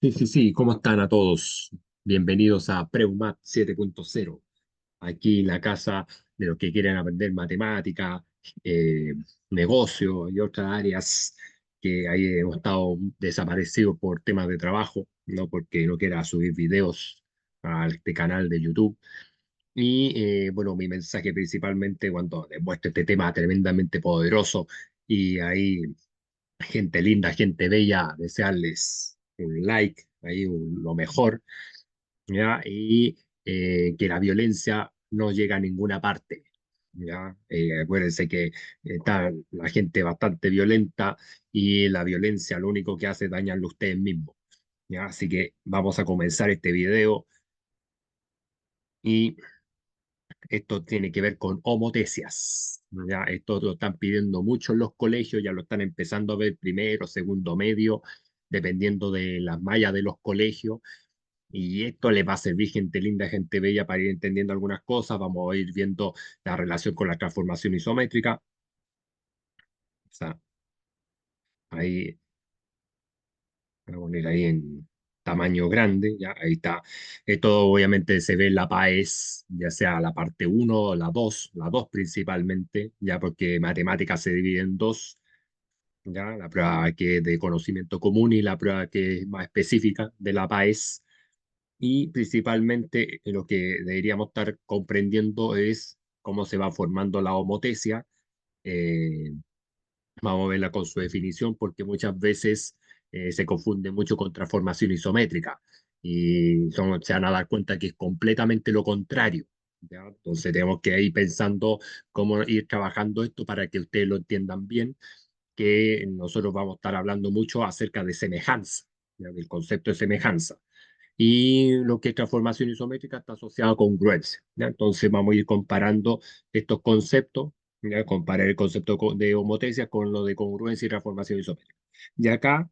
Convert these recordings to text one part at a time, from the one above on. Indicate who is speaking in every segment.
Speaker 1: Sí, sí, sí, ¿cómo están a todos? Bienvenidos a Preumat 7.0, aquí la casa de los que quieren aprender matemática, eh, negocio y otras áreas que ahí hemos estado desaparecidos por temas de trabajo, no porque no quiera subir videos a este canal de YouTube. Y bueno, mi mensaje principalmente cuando les muestro este tema tremendamente poderoso y ahí gente linda, gente bella, desearles un like, ahí lo mejor, ¿ya? Y que la violencia no llega a ninguna parte, ¿ya? Acuérdense que está la gente bastante violenta y la violencia lo único que hace es dañarlo a ustedes mismos, ¿ya? Así que vamos a comenzar este video y esto tiene que ver con homotecias. Ya, esto lo están pidiendo mucho en los colegios, ya lo están empezando a ver primero, segundo medio, dependiendo de las mallas de los colegios. Y esto les va a servir gente linda, gente bella para ir entendiendo algunas cosas. Vamos a ir viendo la relación con la transformación isométrica. O sea, ahí, voy a poner ahí en tamaño grande, ya, ahí está. Esto obviamente se ve en la PAES, ya sea la parte uno o la 2 principalmente, ya porque matemáticas se divide en dos, ya, la prueba que es de conocimiento común y la prueba que es más específica de la PAES. Y principalmente lo que deberíamos estar comprendiendo es cómo se va formando la homotecia. eh, Vamos a verla con su definición porque muchas veces se confunde mucho con transformación isométrica y se van a dar cuenta que es completamente lo contrario. ¿Ya? Entonces tenemos que ir pensando cómo ir trabajando esto para que ustedes lo entiendan bien, que nosotros vamos a estar hablando mucho acerca de semejanza, ¿ya? Del concepto de semejanza. Y lo que es transformación isométrica está asociado a congruencia, ¿ya? Entonces vamos a ir comparando estos conceptos, ¿ya? Comparar el concepto de homotecia con lo de congruencia y transformación isométrica. Y acá,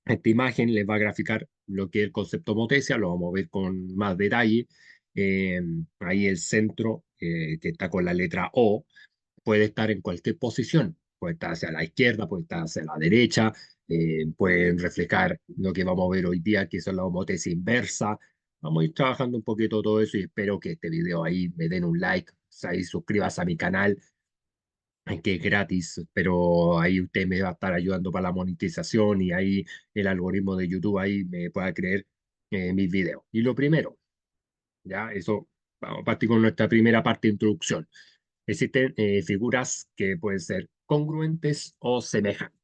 Speaker 1: esta imagen les va a graficar lo que es el concepto homotecia, lo vamos a ver con más detalle. Eh, Ahí el centro, que está con la letra O, puede estar en cualquier posición, puede estar hacia la izquierda, puede estar hacia la derecha, pueden reflejar lo que vamos a ver hoy día, que es la homotesis inversa. Vamos a ir trabajando un poquito todo eso y espero que este video ahí me den un like, ahí suscribas a mi canal, que es gratis, pero ahí usted me va a estar ayudando para la monetización y ahí el algoritmo de YouTube ahí me pueda creer mis videos. Y lo primero, ya, eso, vamos a partir con nuestra primera parte de introducción. Existen figuras que pueden ser congruentes o semejantes.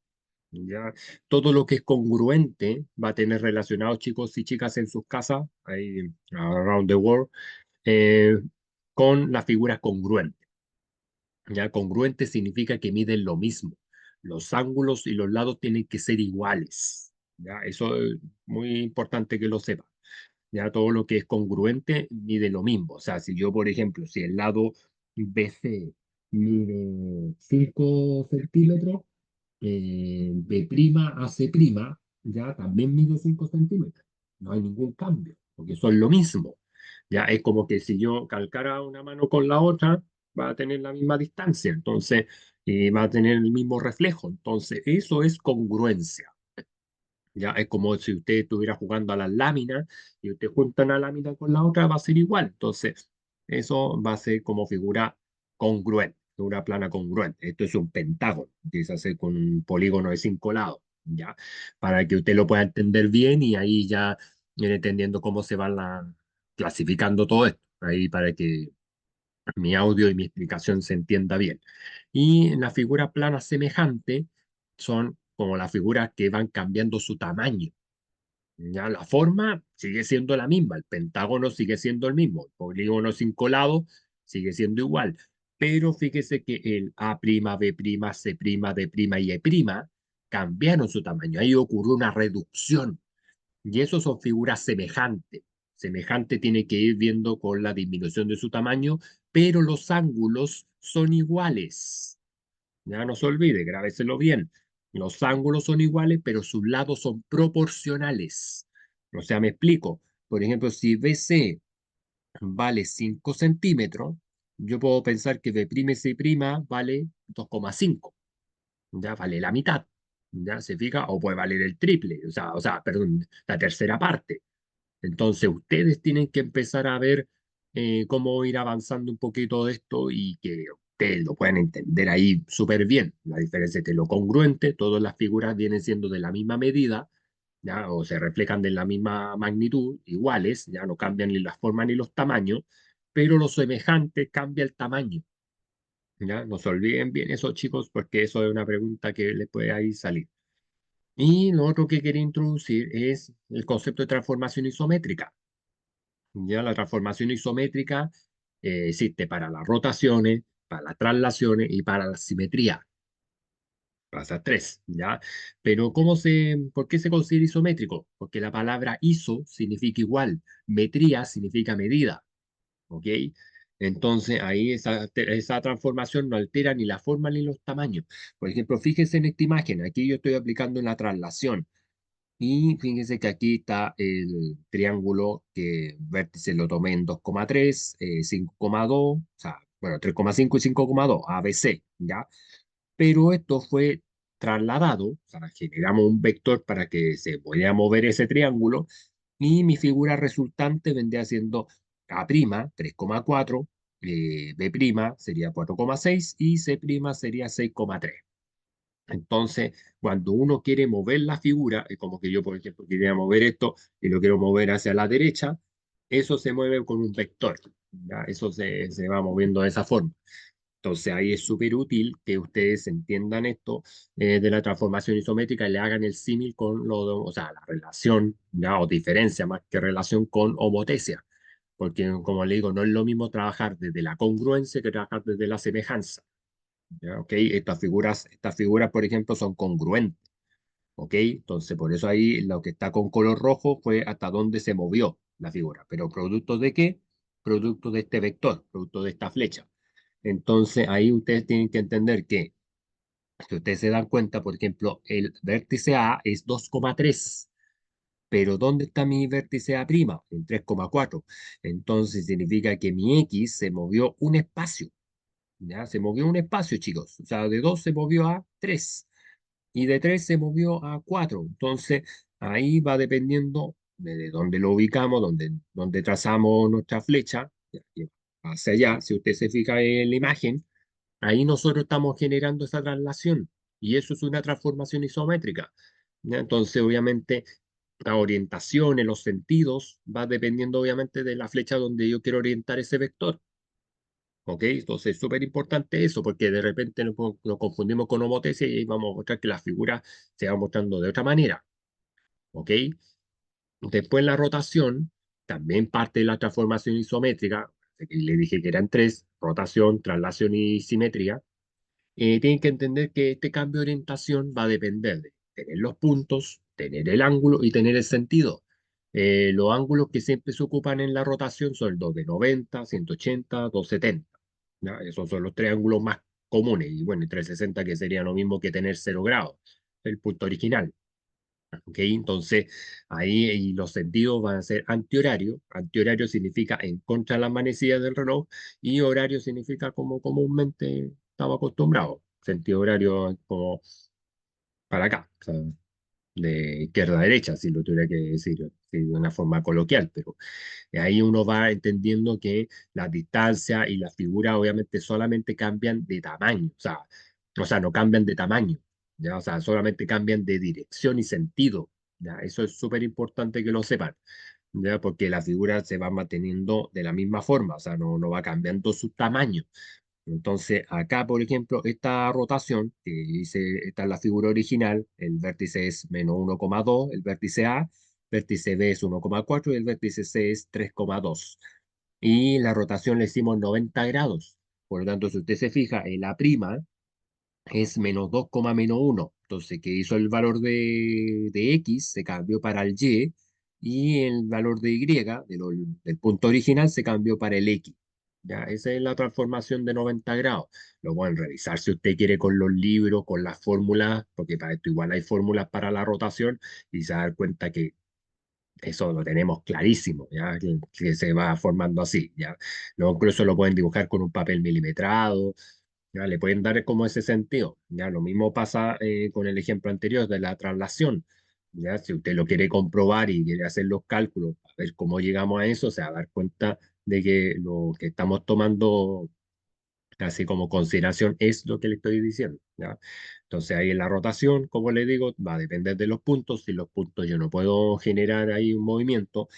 Speaker 1: ¿Ya? Todo lo que es congruente va a tener relacionados chicos y chicas en sus casas, ahí around the world, eh, con la figura congruente. ¿Ya? Congruente significa que miden lo mismo. Los ángulos y los lados tienen que ser iguales. ¿Ya? Eso es muy importante que lo sepa. Ya todo lo que es congruente mide lo mismo. O sea, si yo, por ejemplo, si el lado BC mide 5 centímetros, B' a C', ya también mide 5 centímetros. No hay ningún cambio, porque son lo mismo. Ya es como que si yo calcara una mano con la otra, va a tener la misma distancia, entonces, y va a tener el mismo reflejo. Entonces, eso es congruencia. Ya es como si usted estuviera jugando a las láminas y usted junta una lámina con la otra, va a ser igual. Entonces, eso va a ser como figura congruente, figura plana congruente. Esto es un pentágono, que se hace con un polígono de 5 lados, ¿ya? Para que usted lo pueda entender bien y ahí ya ir entendiendo cómo se va clasificando todo esto, ahí para que mi audio y mi explicación se entienda bien. Y las figuras planas semejantes son como las figuras que van cambiando su tamaño. Ya la forma sigue siendo la misma, el pentágono sigue siendo el mismo, el polígono 5 lados sigue siendo igual, pero fíjese que el A', B', C', D' y E' cambiaron su tamaño, ahí ocurrió una reducción y eso son figuras semejantes. Semejante tiene que ir viendo con la disminución de su tamaño, pero los ángulos son iguales. Ya no se olvide, grábeselo bien. Los ángulos son iguales, pero sus lados son proporcionales. O sea, me explico. Por ejemplo, si BC vale 5 centímetros, yo puedo pensar que B'C' vale 2,5. Ya vale la mitad. ¿ya? ¿Se fija? O puede valer el triple, perdón, la tercera parte. Entonces, ustedes tienen que empezar a ver cómo ir avanzando un poquito de esto y que ustedes lo puedan entender ahí súper bien. La diferencia entre lo congruente, todas las figuras vienen siendo de la misma medida, ¿ya? O se reflejan de la misma magnitud, iguales, ya no cambian ni las formas ni los tamaños, pero lo semejante cambia el tamaño. ¿Ya? No se olviden bien eso, chicos, porque eso es una pregunta que les puede ahí salir. Y lo otro que quería introducir es el concepto de transformación isométrica. Ya la transformación isométrica existe para las rotaciones, para las traslaciones y para la simetría. Para esas tres, ¿ya? Pero ¿por qué se considera isométrico? Porque la palabra iso significa igual, metría significa medida, ¿ok? Entonces ahí esa transformación no altera ni la forma ni los tamaños. Por ejemplo, fíjense en esta imagen, aquí yo estoy aplicando una traslación. Y fíjense que aquí está el triángulo que vértice lo tomé en 2,3, 5,2, o sea, bueno, 3,5 y 5,2, ABC, ¿ya? Pero esto fue trasladado, o sea, generamos un vector para que se pudiera mover ese triángulo y mi figura resultante vendría siendo A', 3,4, B' sería 4,6 y C' sería 6,3. Entonces, cuando uno quiere mover la figura, es como que yo, por ejemplo, quería mover esto y lo quiero mover hacia la derecha, eso se mueve con un vector, ¿ya? Eso se va moviendo de esa forma. Entonces, ahí es súper útil que ustedes entiendan esto de la transformación isométrica y le hagan el símil con o sea, la relación, ¿ya? O diferencia más que relación con homotesia. Porque, como le digo, no es lo mismo trabajar desde la congruencia que trabajar desde la semejanza. ¿Ya? ¿Ok? Estas figuras, por ejemplo, son congruentes. ¿Ok? Entonces, por eso ahí lo que está con color rojo fue hasta dónde se movió la figura. ¿Pero producto de qué? Producto de este vector, producto de esta flecha. Entonces, ahí ustedes tienen que entender que, si ustedes se dan cuenta, por ejemplo, el vértice A es 2,3. Pero ¿dónde está mi vértice A'? En 3,4. Entonces significa que mi X se movió un espacio. ¿Ya? Se movió un espacio, chicos. O sea, de 2 se movió a 3 y de 3 se movió a 4. Entonces, ahí va dependiendo de dónde lo ubicamos, dónde trazamos nuestra flecha, ya, que hacia allá. Si usted se fija en la imagen, ahí nosotros estamos generando esa traslación y eso es una transformación isométrica. ¿Ya? Entonces, obviamente, la orientación en los sentidos va dependiendo, obviamente, de la flecha donde yo quiero orientar ese vector. ¿Ok? Entonces es súper importante eso, porque de repente nos confundimos con homotesia y ahí vamos a mostrar que la figura se va mostrando de otra manera. ¿Ok? Después la rotación, también parte de la transformación isométrica, que le dije que eran tres, rotación, traslación y simetría. Tienen que entender que este cambio de orientación va a depender de tener los puntos, tener el ángulo y tener el sentido. Los ángulos que siempre se ocupan en la rotación son el 2 de 90, 180, 270. ¿Ya? Esos son los tres ángulos más comunes. Y bueno, el 360 que sería lo mismo que tener 0 grados, el punto original. ¿Ok? Entonces, ahí y los sentidos van a ser antihorario. Antihorario significa en contra de las manecillas del reloj y horario significa como comúnmente estamos acostumbrados. Sentido horario como para acá, o sea, de izquierda a derecha, si lo tuviera que decir de una forma coloquial, pero ahí uno va entendiendo que las distancias y las figuras obviamente solamente cambian de tamaño, o sea, no cambian de tamaño, ¿ya? O sea, solamente cambian de dirección y sentido, ¿ya? Eso es súper importante que lo sepan, ¿ya? Porque la figura se va manteniendo de la misma forma, o sea, no va cambiando su tamaño. Entonces, acá, por ejemplo, esta rotación, que dice, esta es la figura original, el vértice es -1,2, el vértice B es 1,4 y el vértice C es 3,2. Y la rotación le hicimos 90 grados. Por lo tanto, si usted se fija, en la prima es -2, -1. Entonces, ¿qué hizo el valor de X? Se cambió para el y el valor de Y, del punto original, se cambió para el X. Ya, esa es la transformación de 90 grados. Lo pueden revisar si usted quiere con los libros, con las fórmulas, porque para esto igual hay fórmulas para la rotación y se da cuenta que eso lo tenemos clarísimo, ¿ya? Que se va formando así, ¿ya? Luego incluso lo pueden dibujar con un papel milimetrado, ¿ya? Le pueden dar como ese sentido. ¿Ya? Lo mismo pasa con el ejemplo anterior de la traslación. ¿Ya? Si usted lo quiere comprobar y quiere hacer los cálculos, a ver cómo llegamos a eso, se va a dar cuenta de que lo que estamos tomando así como consideración es lo que le estoy diciendo, ¿ya? Entonces ahí en la rotación, como le digo, va a depender de los puntos. Si los puntos yo no puedo generar ahí un movimiento,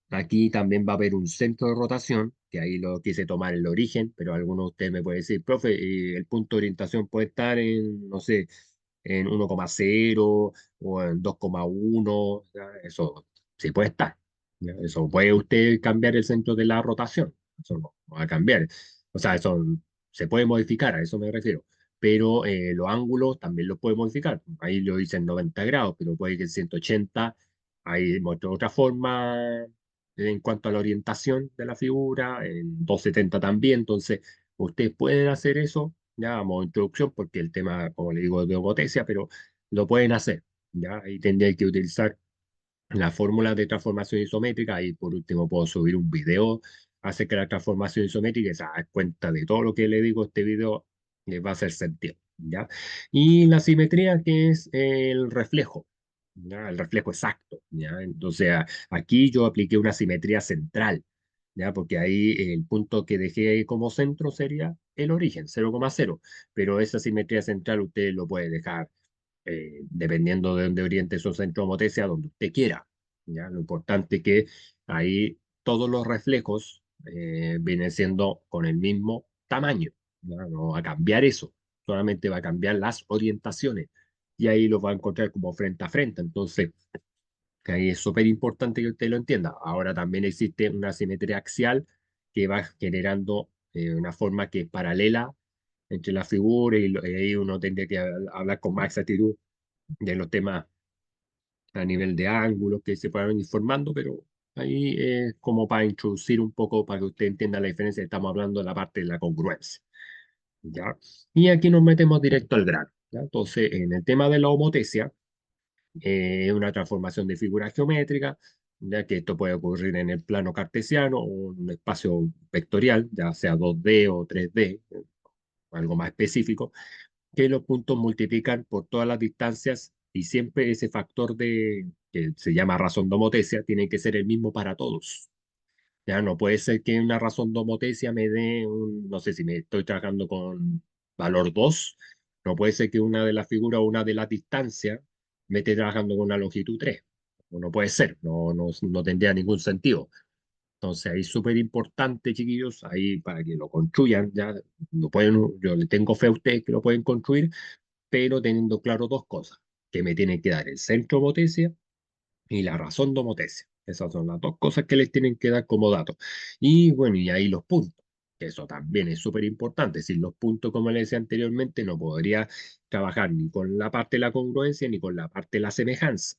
Speaker 1: aquí también va a haber un centro de rotación, que ahí lo quise tomar el origen, pero alguno de ustedes me puede decir, profe, el punto de orientación puede estar en, no sé, en 1,0 o en 2,1, ¿ya? Eso sí puede estar, ¿ya? Eso puede usted cambiar el centro de la rotación, eso no va a cambiar. O sea, eso se puede modificar, a eso me refiero. Pero los ángulos también los puede modificar. Ahí lo dicen 90 grados, pero puede que en 180 hay otra forma en cuanto a la orientación de la figura, en 270 también. Entonces, ustedes pueden hacer eso, ya vamos a introducción, porque el tema, como le digo, es de homotesia, pero lo pueden hacer. Ya ahí tendría que utilizar la fórmula de transformación isométrica y por último puedo subir un video acerca de la transformación isométrica y se da cuenta de todo lo que le digo. Este video les va a hacer sentido, ¿ya? Y la simetría, que es el reflejo, ¿ya? El reflejo exacto, ¿ya? Entonces aquí yo apliqué una simetría central, ¿ya? Porque ahí el punto que dejé como centro sería el origen, 0,0, pero esa simetría central usted lo puede dejar dependiendo de dónde oriente su centro de motricidad, donde usted quiera. ¿Ya? Lo importante es que ahí todos los reflejos vienen siendo con el mismo tamaño. ¿Ya? No va a cambiar eso, solamente va a cambiar las orientaciones. Y ahí los va a encontrar como frente a frente. Entonces, ahí es súper importante que usted lo entienda. Ahora también existe una simetría axial que va generando una forma que es paralela entre las figuras y ahí uno tendría que hablar con más exactitud de los temas a nivel de ángulos que se puedan ir formando, pero ahí es como para introducir un poco para que usted entienda la diferencia. Estamos hablando de la parte de la congruencia, ¿ya? Y aquí nos metemos directo al grano, ¿ya? Entonces, en el tema de la homotesia, es una transformación de figura geométrica, ya que esto puede ocurrir en el plano cartesiano o en un espacio vectorial, ya sea 2D o 3D, algo más específico, que los puntos multiplican por todas las distancias y siempre ese factor de que se llama razón de homotesia tiene que ser el mismo para todos. Ya no puede ser que una razón de homotesia me dé un, no sé si me estoy trabajando con valor 2, no puede ser que una de las figuras o una de las distancias me esté trabajando con una longitud 3. No puede ser, no tendría ningún sentido. Entonces ahí es súper importante, chiquillos, ahí para que lo construyan, ya lo pueden, yo le tengo fe a ustedes que lo pueden construir, pero teniendo claro dos cosas, que me tienen que dar el centro de motesia y la razón de motesia. Esas son las dos cosas que les tienen que dar como datos. Y bueno, y ahí los puntos, que eso también es súper importante. Sin los puntos, como les decía anteriormente, no podría trabajar ni con la parte de la congruencia ni con la parte de la semejanza.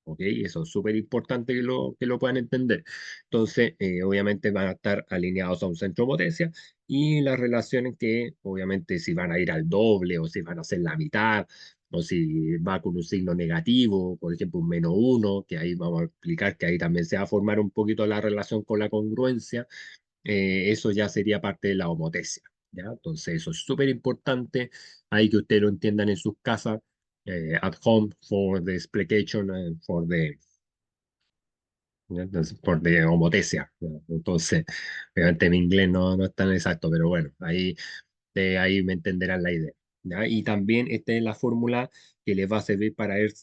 Speaker 1: ¿Ok? Eso es súper importante que lo puedan entender. Entonces, obviamente van a estar alineados a un centro de potencia y las relaciones que, obviamente, si van a ir al doble o si van a ser la mitad o si va con un signo negativo, por ejemplo, un -1, que ahí vamos a explicar que ahí también se va a formar un poquito la relación con la congruencia, eso ya sería parte de la homotesia. ¿Ya? Entonces, eso es súper importante. Hay que ustedes lo entiendan en sus casas, at home for the explication, entonces, por de homotesia. ¿Ya? Entonces, obviamente mi inglés no es tan exacto, pero bueno, ahí me entenderán la idea. ¿Ya? Y también esta es la fórmula que les va a servir para ir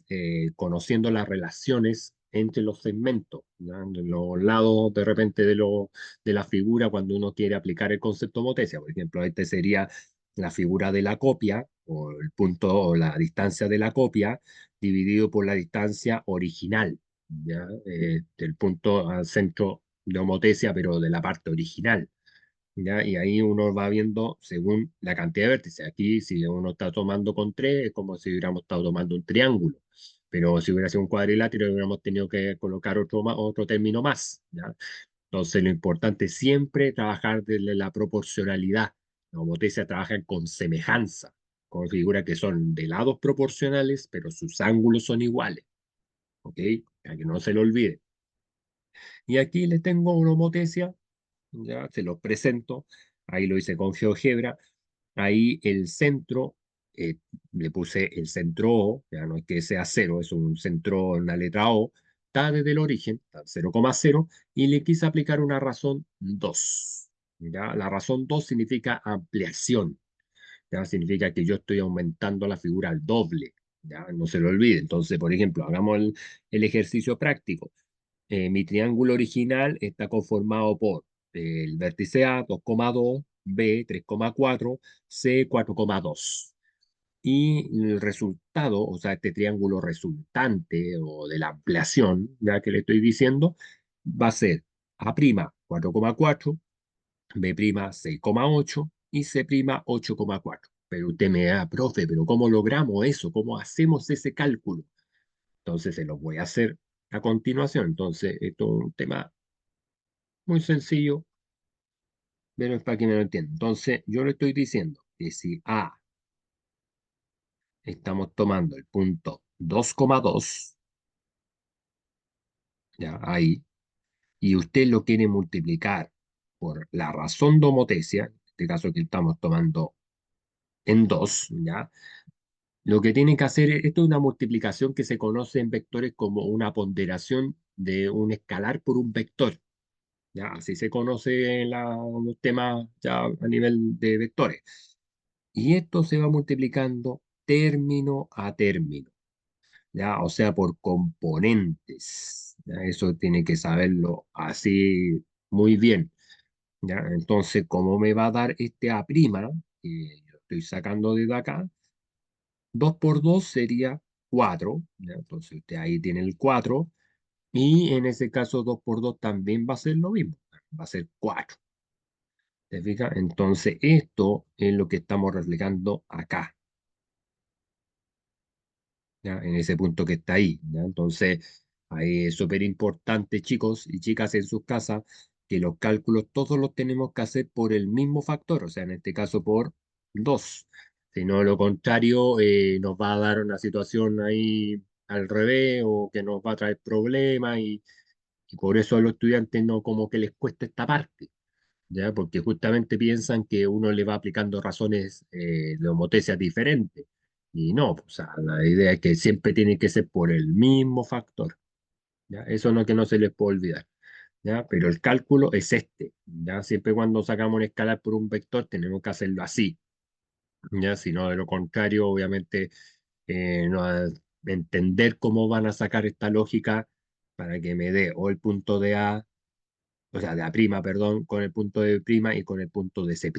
Speaker 1: conociendo las relaciones entre los segmentos, ¿ya? De los lados de repente de la figura cuando uno quiere aplicar el concepto de motesia. Por ejemplo, este sería la figura de la copia o el punto o la distancia de la copia dividido por la distancia original, ¿ya? Del punto al centro de homotesia, pero de la parte original. ¿Ya? Y ahí uno va viendo según la cantidad de vértices. Aquí, si uno está tomando con tres, es como si hubiéramos estado tomando un triángulo. Pero si hubiera sido un cuadrilátero, hubiéramos tenido que colocar otro término más. ¿Ya? Entonces, lo importante es siempre trabajar desde la proporcionalidad. La homotesia trabaja con semejanza, con figuras que son de lados proporcionales, pero sus ángulos son iguales. ¿Ok? Para que no se lo olvide. Y aquí les tengo una homotesia, ya se los presento. Ahí lo hice con GeoGebra. Ahí el centro, eh, le puse el centro O, ya no es que sea cero, es un centro en la letra O, está desde el origen, está 0,0, y le quise aplicar una razón 2. ¿Ya? La razón 2 significa ampliación, ¿ya? Significa que yo estoy aumentando la figura al doble, ¿ya? No se lo olvide. Entonces, por ejemplo, hagamos el ejercicio práctico. Mi triángulo original está conformado por el vértice A 2,2, B 3,4, C 4,2. Y el resultado, o sea, este triángulo resultante o de la ampliación, ya que le estoy diciendo, va a ser A' 4,4, B' 6,8 y C' 8,4. Pero usted me da, profe, pero ¿cómo logramos eso? ¿Cómo hacemos ese cálculo? Entonces se los voy a hacer a continuación. Entonces, esto es un tema muy sencillo, pero es para que me lo entiendan. Entonces, yo le estoy diciendo que si A estamos tomando el punto 2,2, ya ahí, y usted lo quiere multiplicar por la razón de homotecia, en este caso que estamos tomando en 2, ya, lo que tiene que hacer, esto es una multiplicación que se conoce en vectores como una ponderación de un escalar por un vector. Ya, así se conoce en los temas ya a nivel de vectores. Y esto se va multiplicando término a término, ¿ya? O sea, por componentes. ¿Ya? Eso tiene que saberlo así muy bien, ¿ya? Entonces, ¿cómo me va a dar este A', que yo estoy sacando desde acá? 2 por 2 sería 4, ¿ya? Entonces, usted ahí tiene el 4. Y en ese caso, 2 por 2 también va a ser lo mismo, va a ser 4. ¿Te fijas? Entonces, esto es lo que estamos reflejando acá, ¿ya? En ese punto que está ahí, ¿ya? Entonces, ahí es súper importante, chicos y chicas en sus casas, que los cálculos todos los tenemos que hacer por el mismo factor, o sea, en este caso por 2. Si no, lo contrario, nos va a dar una situación ahí al revés o que nos va a traer problemas y por eso a los estudiantes no como que les cuesta esta parte. ¿Ya? Porque justamente piensan que uno le va aplicando razones de homotecia diferentes. Y no, pues, o sea, la idea es que siempre tiene que ser por el mismo factor. ¿Ya? Eso no que no se les puede olvidar. ¿Ya? Pero el cálculo es este. ¿Ya? Siempre cuando sacamos un escalar por un vector tenemos que hacerlo así. ¿Ya? Si no, de lo contrario, obviamente, no entender cómo van a sacar esta lógica para que me dé o el punto de A, o sea, de A', perdón, con el punto de prima y con el punto de C'.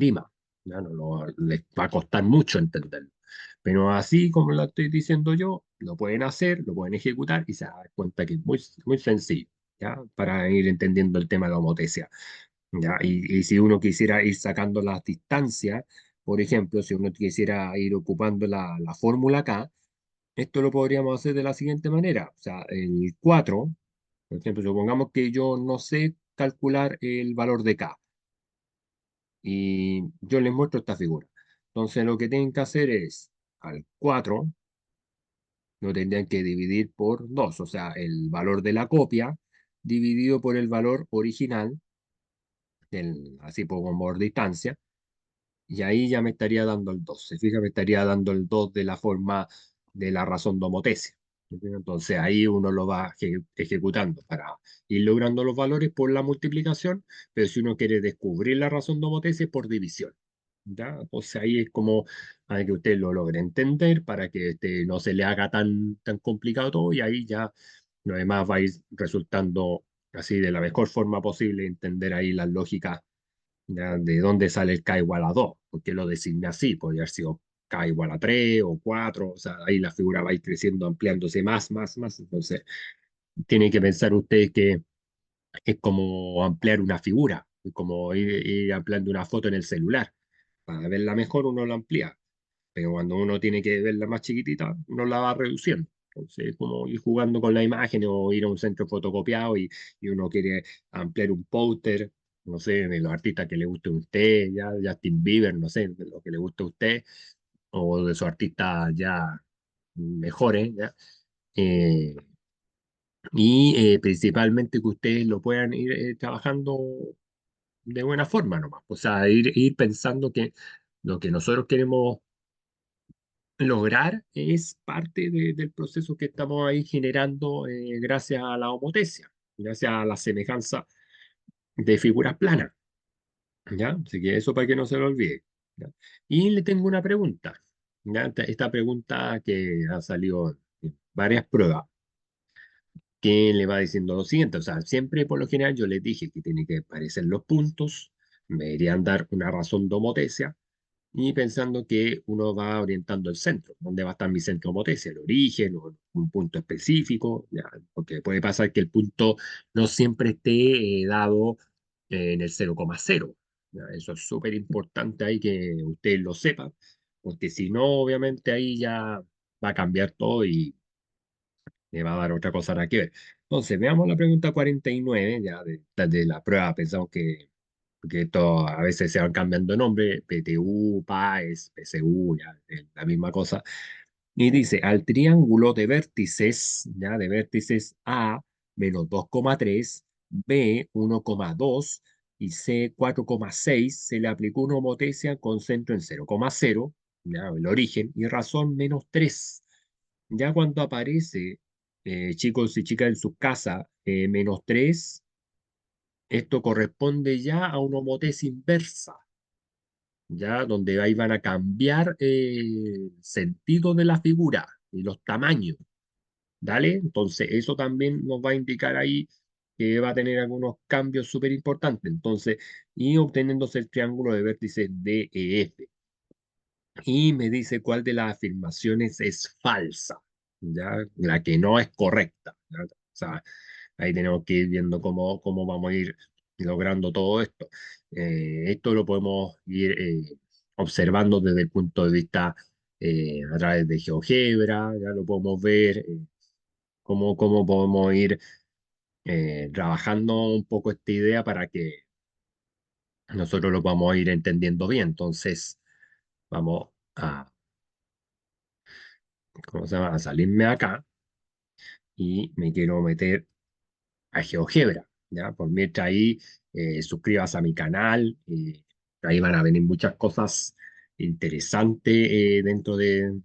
Speaker 1: Ya no les va a costar mucho entenderlo. Pero así como lo estoy diciendo yo, lo pueden hacer, lo pueden ejecutar y se dan cuenta que es muy, muy sencillo, ¿ya? Para ir entendiendo el tema de la homotecia, ¿ya? Y si uno quisiera ir sacando las distancias, por ejemplo, si uno quisiera ir ocupando la fórmula K, esto lo podríamos hacer de la siguiente manera. O sea, el 4, por ejemplo, supongamos que yo no sé calcular el valor de K y yo les muestro esta figura. Entonces, lo que tienen que hacer es al 4 lo tendrían que dividir por 2, o sea, el valor de la copia dividido por el valor original, así por distancia, y ahí ya me estaría dando el 2. Se fija, me estaría dando el 2 de la forma de la razón de homotesia. Entonces ahí uno lo va ejecutando para ir logrando los valores por la multiplicación, pero si uno quiere descubrir la razón de homotesia es por división. ¿Ya? Entonces ahí es como para que usted lo logre entender, para que no se le haga tan complicado todo y ahí ya lo demás va a ir resultando así de la mejor forma posible, entender ahí las lógicas, ¿ya? De dónde sale el K igual a 2, porque lo designa así, podría haber sido K igual a 3 o 4, o sea, ahí la figura va a ir creciendo, ampliándose más, más, más, entonces tiene que pensar usted que es como ampliar una figura, es como ir ampliando una foto en el celular, para verla mejor uno la amplía, pero cuando uno tiene que verla más chiquitita, uno la va reduciendo. Entonces, como ir jugando con la imagen o ir a un centro fotocopiado y uno quiere ampliar un póster, no sé, de los artistas que le guste a usted, ya, Justin Bieber, no sé, de lo que le guste a usted, o de sus artistas ya mejores, ¿ya? Eh, Principalmente que ustedes lo puedan ir trabajando de buena forma nomás. O sea, ir pensando que lo que nosotros queremos lograr es parte del proceso que estamos ahí generando gracias a la homotesia, gracias a la semejanza de figuras planas, ¿ya? Así que eso para que no se lo olvide, ¿ya? Y le tengo una pregunta, ¿ya? Esta pregunta que ha salido en varias pruebas, que le va diciendo lo siguiente, o sea, siempre por lo general yo les dije que tiene que aparecer los puntos, me deberían dar una razón de homotesia, y pensando que uno va orientando el centro, dónde va a estar mi centro motriz, el origen o un punto específico, ya, porque puede pasar que el punto no siempre esté dado en el 0,0. Ya, eso es súper importante ahí que ustedes lo sepan, porque si no, obviamente ahí ya va a cambiar todo y me va a dar otra cosa nada que ver. Entonces, veamos la pregunta 49, ya de la prueba, pensamos que esto a veces se van cambiando de nombre, PTU, PAES, PSU, ya, es la misma cosa. Y dice, al triángulo de vértices, ya, de vértices A, menos 2,3, B, 1,2 y C, 4,6, se le aplicó una homotesia con centro en 0,0, ya, el origen, y razón menos 3. Ya cuando aparece, chicos y chicas en su casa, menos 3, esto corresponde ya a una homotesia inversa, ya donde ahí van a cambiar el sentido de la figura y los tamaños, ¿dale? Entonces, eso también nos va a indicar ahí que va a tener algunos cambios súper importantes. Entonces, y obteniéndose el triángulo de vértices DEF. Y me dice cuál de las afirmaciones es falsa, ¿ya? La que no es correcta, ¿ya? O sea, ahí tenemos que ir viendo cómo vamos a ir logrando todo esto. Esto lo podemos ir observando desde el punto de vista a través de GeoGebra, ya lo podemos ver, cómo podemos ir trabajando un poco esta idea para que nosotros lo vamos a ir entendiendo bien. Entonces, vamos a, ¿cómo se llama? A salirme acá y me quiero meter a GeoGebra, ¿ya? Por mientras ahí, suscríbase a mi canal, ahí van a venir muchas cosas interesantes dentro de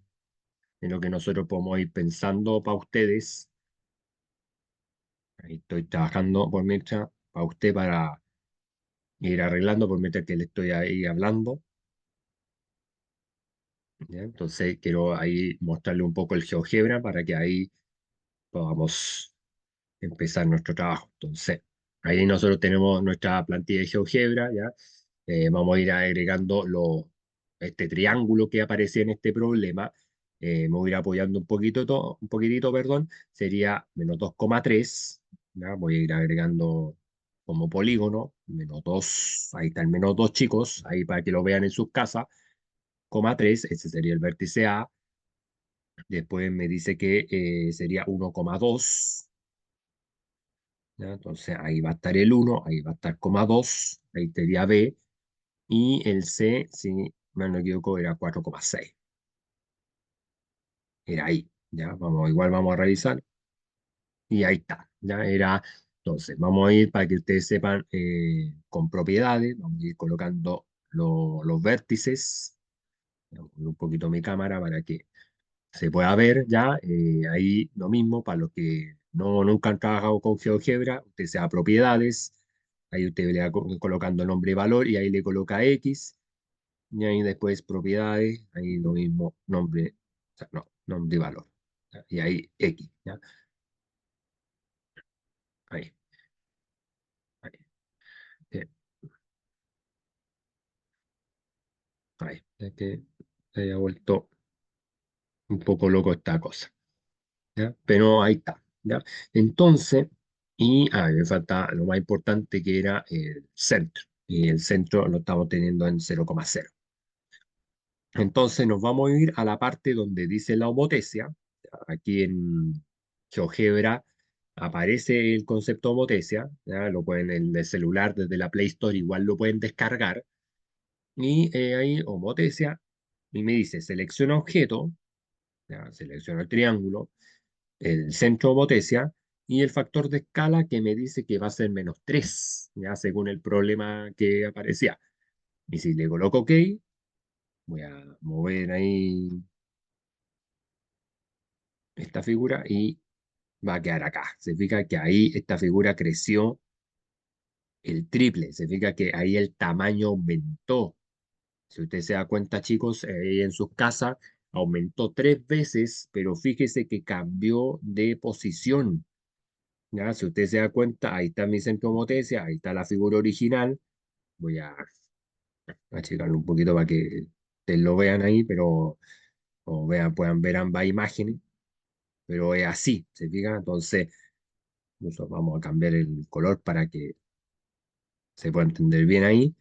Speaker 1: lo que nosotros podemos ir pensando para ustedes. Ahí estoy trabajando por mientras para usted para ir arreglando por mientras que le estoy ahí hablando, ¿ya? Entonces quiero ahí mostrarle un poco el GeoGebra para que ahí podamos empezar nuestro trabajo. Entonces, ahí nosotros tenemos nuestra plantilla de GeoGebra, ¿ya? Vamos a ir agregando este triángulo que aparece en este problema. Me voy a ir apoyando un poquito, un poquitito, perdón. Sería menos 2,3, ¿ya? Voy a ir agregando como polígono, menos 2, ahí está el menos 2 chicos, ahí para que lo vean en sus casas, coma 3, ese sería el vértice A. Después me dice que sería 1,2. ¿Ya? Entonces ahí va a estar el 1, ahí va a estar coma 2, ahí sería B, y el C, si mal no me equivoco, era 4,6. Era ahí, ¿ya? Igual vamos a revisar, y ahí está, ¿ya? Era, entonces, vamos a ir para que ustedes sepan con propiedades, vamos a ir colocando los vértices, voy a mover un poquito mi cámara para que se pueda ver ya, ahí lo mismo para los que nunca han trabajado con GeoGebra, usted sea propiedades, ahí usted le va colocando nombre y valor y ahí le coloca X, y ahí después propiedades, ahí lo mismo, nombre, o sea, no, nombre y valor, ¿ya? Y ahí X, ¿ya? Ahí, ahí, eh, ahí, ya que se haya vuelto un poco loco esta cosa, ¿ya? Pero ahí está, ¿ya? Entonces, me falta lo más importante que era el centro, y el centro lo estamos teniendo en 0,0. Entonces nos vamos a ir a la parte donde dice la homotesia. Aquí en GeoGebra aparece el concepto de homotesia, ¿ya? Lo pueden en el celular desde la Play Store, igual lo pueden descargar. Y ahí homotesia, y me dice selecciona objeto, ¿ya? Selecciono el triángulo, el centro de Botesia y el factor de escala que me dice que va a ser menos 3, ya según el problema que aparecía. Y si le coloco OK, Voy a mover ahí esta figura y va a quedar acá. Se fija que ahí esta figura creció el triple. Se fija que ahí el tamaño aumentó. Si usted se da cuenta, chicos, ahí en sus casas aumentó 3 veces, pero fíjese que cambió de posición. ¿Ya? Si usted se da cuenta, ahí está mi centro motesia, ahí está la figura original. Voy a achicarlo un poquito para que ustedes lo vean ahí, pero o vean, puedan ver ambas imágenes, pero es así, ¿se fija? Entonces, incluso vamos a cambiar el color para que se pueda entender bien ahí.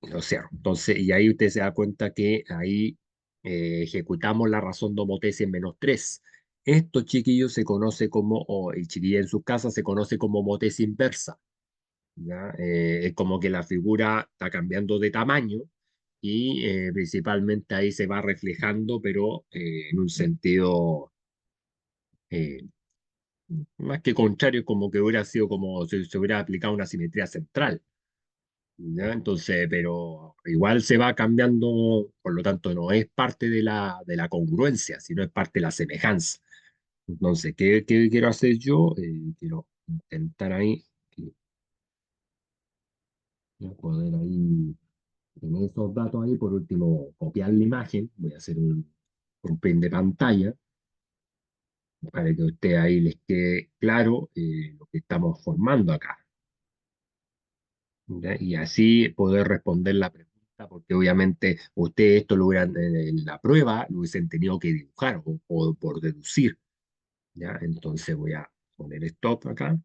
Speaker 1: Y lo cierro. Entonces, y ahí usted se da cuenta que ahí ejecutamos la razón de homotesia en -3. Esto, chiquillos, se conoce como, o y chiquilla en sus casas, se conoce como homotesia inversa. ¿Ya? Es como que la figura está cambiando de tamaño y principalmente ahí se va reflejando, pero en un sentido eh, más que contrario, como que hubiera sido como si se hubiera aplicado una simetría central. ¿Ya? Entonces, pero igual se va cambiando, por lo tanto, no es parte de la congruencia, sino es parte de la semejanza. Entonces, ¿qué quiero hacer yo? Quiero intentar ahí, poder ahí, en esos datos ahí, por último, copiar la imagen. Voy a hacer un print de pantalla para que a usted ahí les quede claro lo que estamos formando acá. ¿Ya? Y así poder responder la pregunta, porque obviamente ustedes esto lo hubieran, en la prueba lo hubiesen tenido que dibujar o por deducir. ¿Ya? Entonces voy a poner stop acá,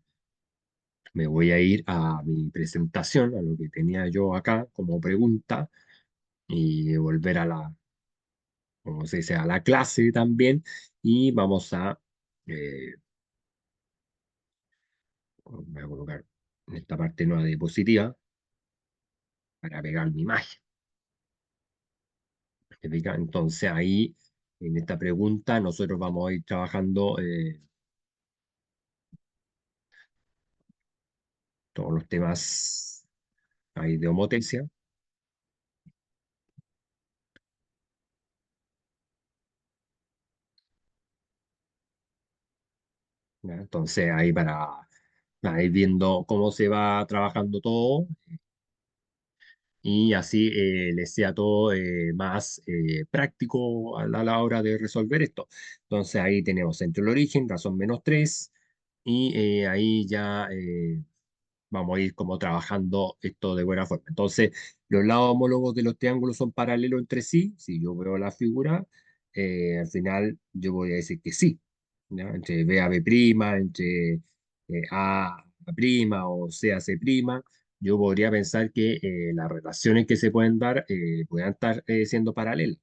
Speaker 1: me voy a ir a mi presentación, a lo que tenía yo acá como pregunta, y volver a la, como se dice, a la clase también, y vamos a, eh, voy a colocar en esta parte nueva diapositiva para pegar mi imagen. ¿Se fija? Entonces ahí, en esta pregunta, nosotros vamos a ir trabajando todos los temas ahí de homotesia. ¿Ya? Entonces ahí para ir viendo cómo se va trabajando todo y así les sea todo más práctico a la hora de resolver esto. Entonces ahí tenemos centro del origen, razón -3 y ahí ya vamos a ir como trabajando esto de buena forma. Entonces, los lados homólogos de los triángulos son paralelos entre sí. Si yo veo la figura, al final yo voy a decir que sí. ¿Ya? Entre B a B', entre A prima o C a C prima, yo podría pensar que las relaciones que se pueden dar puedan estar siendo paralelas.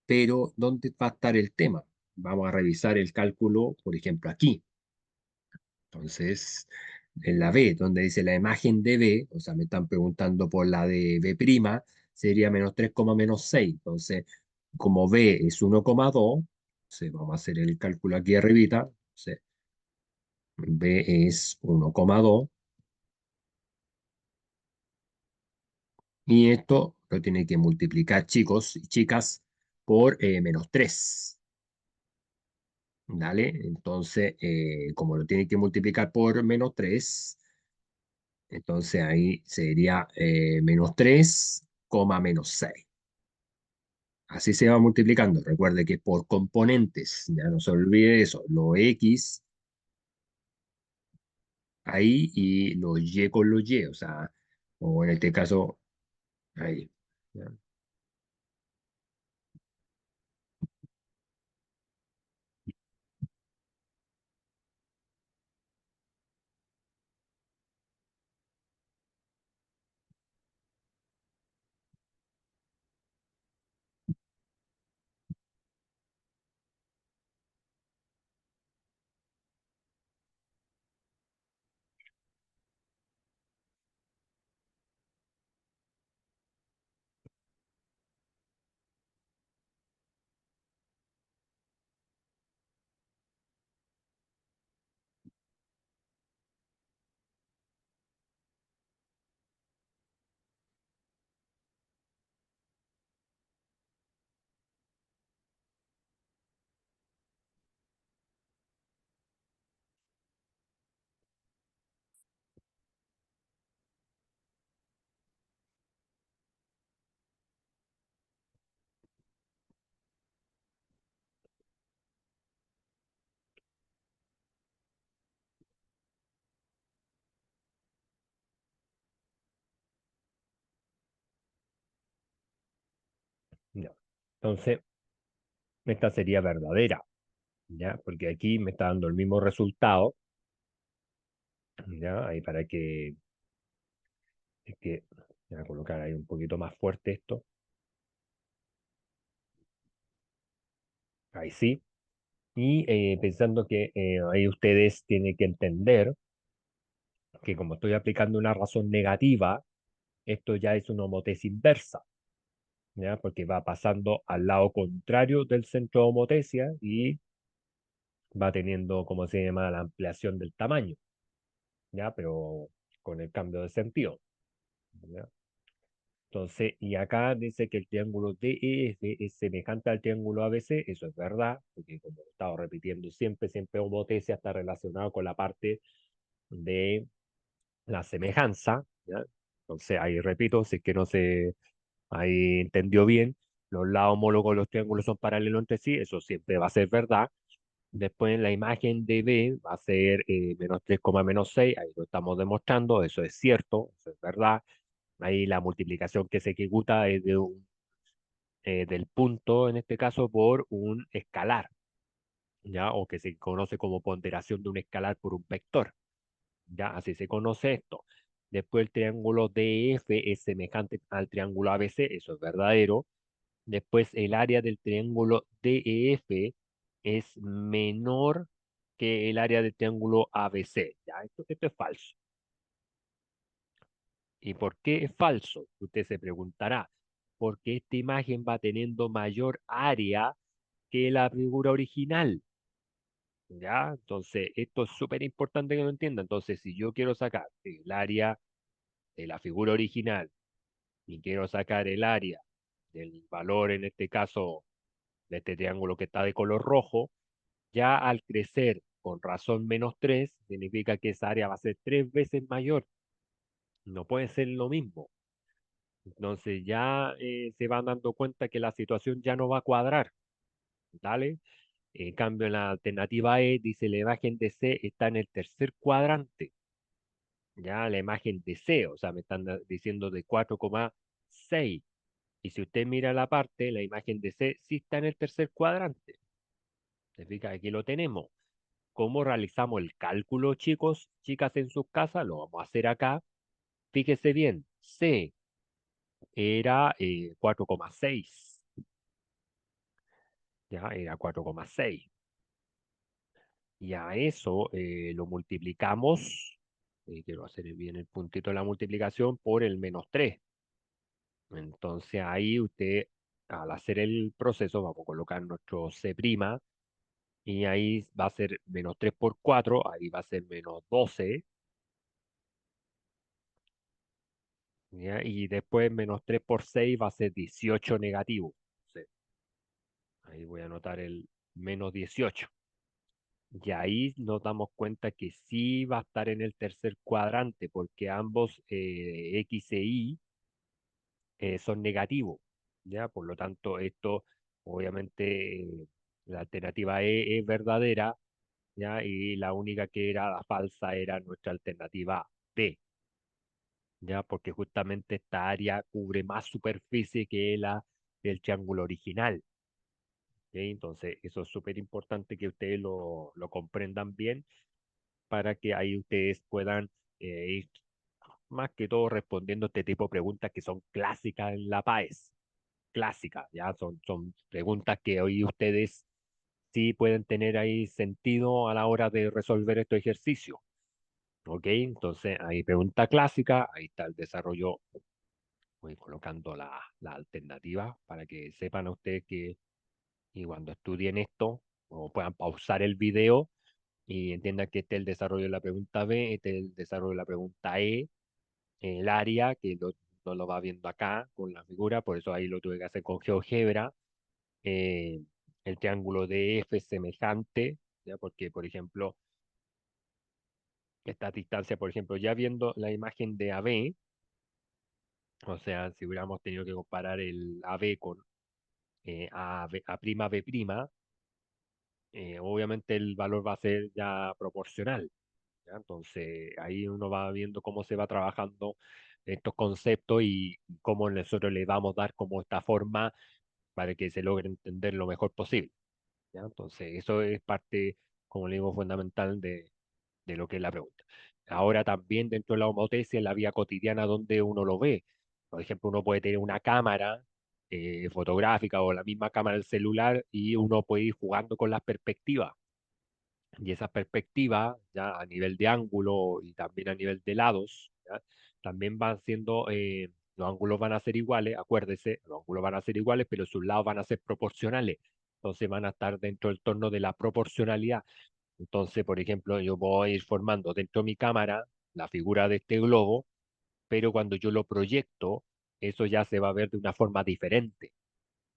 Speaker 1: Pero, ¿dónde va a estar el tema? Vamos a revisar el cálculo, por ejemplo, aquí. Entonces, en la B, donde dice la imagen de B, o sea, me están preguntando por la de B', sería -3, -6. Entonces, como B es 1,2, vamos a hacer el cálculo aquí arribita. Entonces, B es 1,2 y esto lo tiene que multiplicar, chicos y chicas, por -3. ¿Dale? Entonces, como lo tiene que multiplicar por -3, entonces ahí sería -3, -6. Así se va multiplicando. Recuerde que por componentes, ya no se olvide eso, los X ahí y los Y con los Y, o sea, o en este caso ahí. ¿Ya? Ya. Entonces, esta sería verdadera, ¿ya? Porque aquí me está dando el mismo resultado, ¿ya? Ahí para que, es que, voy a colocar ahí un poquito más fuerte esto, ahí sí. Y pensando que ahí ustedes tienen que entender que como estoy aplicando una razón negativa, esto ya es una homotesis inversa, ¿ya? Porque va pasando al lado contrario del centro de homotesia y va teniendo, como se llama, la ampliación del tamaño, ¿ya? Pero con el cambio de sentido, ¿ya? Entonces, y acá dice que el triángulo DEF es semejante al triángulo ABC, eso es verdad, porque como he estado repitiendo siempre, siempre homotesia está relacionado con la parte de la semejanza, ¿ya? Entonces, ahí repito, si es que no se ahí entendió bien, los lados homólogos de los triángulos son paralelos entre sí, eso siempre va a ser verdad. Después la imagen de B va a ser menos 3, menos 6, ahí lo estamos demostrando, eso es cierto, eso es verdad. Ahí la multiplicación que se ejecuta es del punto, en este caso, por un escalar, ¿ya? O que se conoce como ponderación de un escalar por un vector, ¿ya? Así se conoce esto. Después el triángulo DF es semejante al triángulo ABC, eso es verdadero. Después el área del triángulo DEF es menor que el área del triángulo ABC, ¿ya? Esto es falso. ¿Y por qué es falso? Usted se preguntará, porque esta imagen va teniendo mayor área que la figura original, ¿ya? Entonces, esto es súper importante que lo entienda. Entonces, si yo quiero sacar el área de la figura original y quiero sacar el área del valor, en este caso, de este triángulo que está de color rojo, ya al crecer con razón -3, significa que esa área va a ser 3 veces mayor. No puede ser lo mismo. Entonces ya se van dando cuenta que la situación ya no va a cuadrar, ¿vale? En cambio, en la alternativa E dice la imagen de C está en el tercer cuadrante, ya la imagen de C, o sea, me están diciendo de 4,6. Y si usted mira la parte, la imagen de C sí está en el tercer cuadrante. ¿Se fija? Aquí lo tenemos. ¿Cómo realizamos el cálculo, chicos, chicas, en sus casas? Lo vamos a hacer acá. Fíjese bien, C era 4,6. Ya, era 4,6. Y a eso lo multiplicamos, quiero hacer bien el puntito de la multiplicación, por el -3. Entonces ahí usted, al hacer el proceso, vamos a colocar nuestro C', y ahí va a ser -3 por 4, ahí va a ser -12, ¿ya? Y después -3 por 6 va a ser 18 negativo. Entonces, ahí voy a anotar el -18. Y ahí nos damos cuenta que sí va a estar en el tercer cuadrante, porque ambos X e Y son negativos, ¿ya? Por lo tanto, esto, obviamente, la alternativa E es verdadera, ¿ya? Y la única que era la falsa era nuestra alternativa B, ¿ya? Porque justamente esta área cubre más superficie que la del triángulo original, ¿ok? Entonces, eso es súper importante que ustedes lo comprendan bien para que ahí ustedes puedan ir más que todo respondiendo este tipo de preguntas que son clásicas en la PAES. Clásicas, ya son preguntas que hoy ustedes sí pueden tener ahí sentido a la hora de resolver estos ejercicios. ¿Ok? Entonces, ahí pregunta clásica, ahí está el desarrollo. Voy colocando la alternativa para que sepan ustedes que y cuando estudien esto o puedan pausar el video y entiendan que este es el desarrollo de la pregunta B, este es el desarrollo de la pregunta E, el área, que no lo va viendo acá con la figura, por eso ahí lo tuve que hacer con GeoGebra, eh, el triángulo de F semejante, ¿ya? Porque, por ejemplo, esta distancia, por ejemplo, ya viendo la imagen de AB, o sea, si hubiéramos tenido que comparar el AB con A prima B prima, obviamente el valor va a ser ya proporcional, ¿ya? Entonces ahí uno va viendo cómo se va trabajando estos conceptos y cómo nosotros le vamos a dar como esta forma
Speaker 2: para que se logre entender lo mejor posible, ¿ya? Entonces, eso es parte, como le digo, fundamental de lo que es la pregunta. Ahora también dentro de la homotesia, en la vida cotidiana donde uno lo ve. Por ejemplo, uno puede tener una cámara fotográfica o la misma cámara del celular y uno puede ir jugando con las perspectivas. Y esas perspectivas, ya a nivel de ángulo y también a nivel de lados, ¿ya? También van siendo, los ángulos van a ser iguales, acuérdese, los ángulos van a ser iguales, pero sus lados van a ser proporcionales. Entonces van a estar dentro del torno de la proporcionalidad. Entonces, por ejemplo, yo puedo ir formando dentro de mi cámara la figura de este globo, pero cuando yo lo proyecto, eso ya se va a ver de una forma diferente.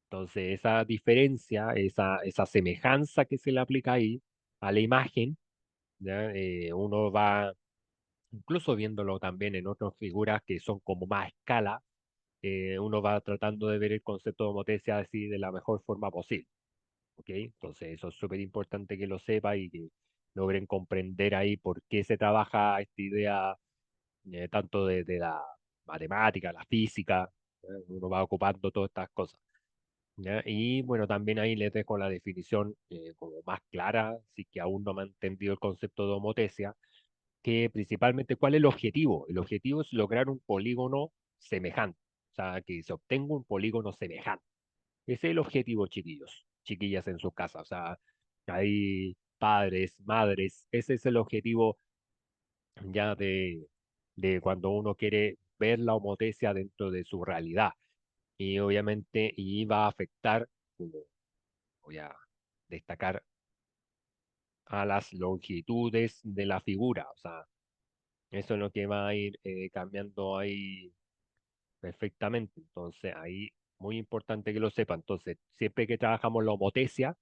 Speaker 2: Entonces, esa diferencia, esa semejanza que se le aplica ahí a la imagen, ¿ya? Uno va, incluso viéndolo también en otras figuras que son como más a escala, uno va tratando de ver el concepto de homotesia así de la mejor forma posible. ¿Ok? Entonces, eso es súper importante que lo sepa y que logren comprender ahí por qué se trabaja esta idea tanto de la matemática, la física, ¿ya? Uno va ocupando todas estas cosas. ¿Ya? Y bueno, también ahí les dejo la definición como más clara, si que aún no me han entendido el concepto de homotesia, que principalmente, ¿cuál es el objetivo? El objetivo es lograr un polígono semejante, o sea, que se obtenga un polígono semejante. Ese es el objetivo, chiquillos, chiquillas en sus casas. O sea, hay padres, madres, ese es el objetivo ya de cuando uno quiere ver la homotesia dentro de su realidad. Y obviamente, y va a afectar, como voy a destacar, a las longitudes de la figura. O sea, eso es lo que va a ir cambiando ahí perfectamente. Entonces, ahí muy importante que lo sepa. Entonces, siempre que trabajamos la homotesia,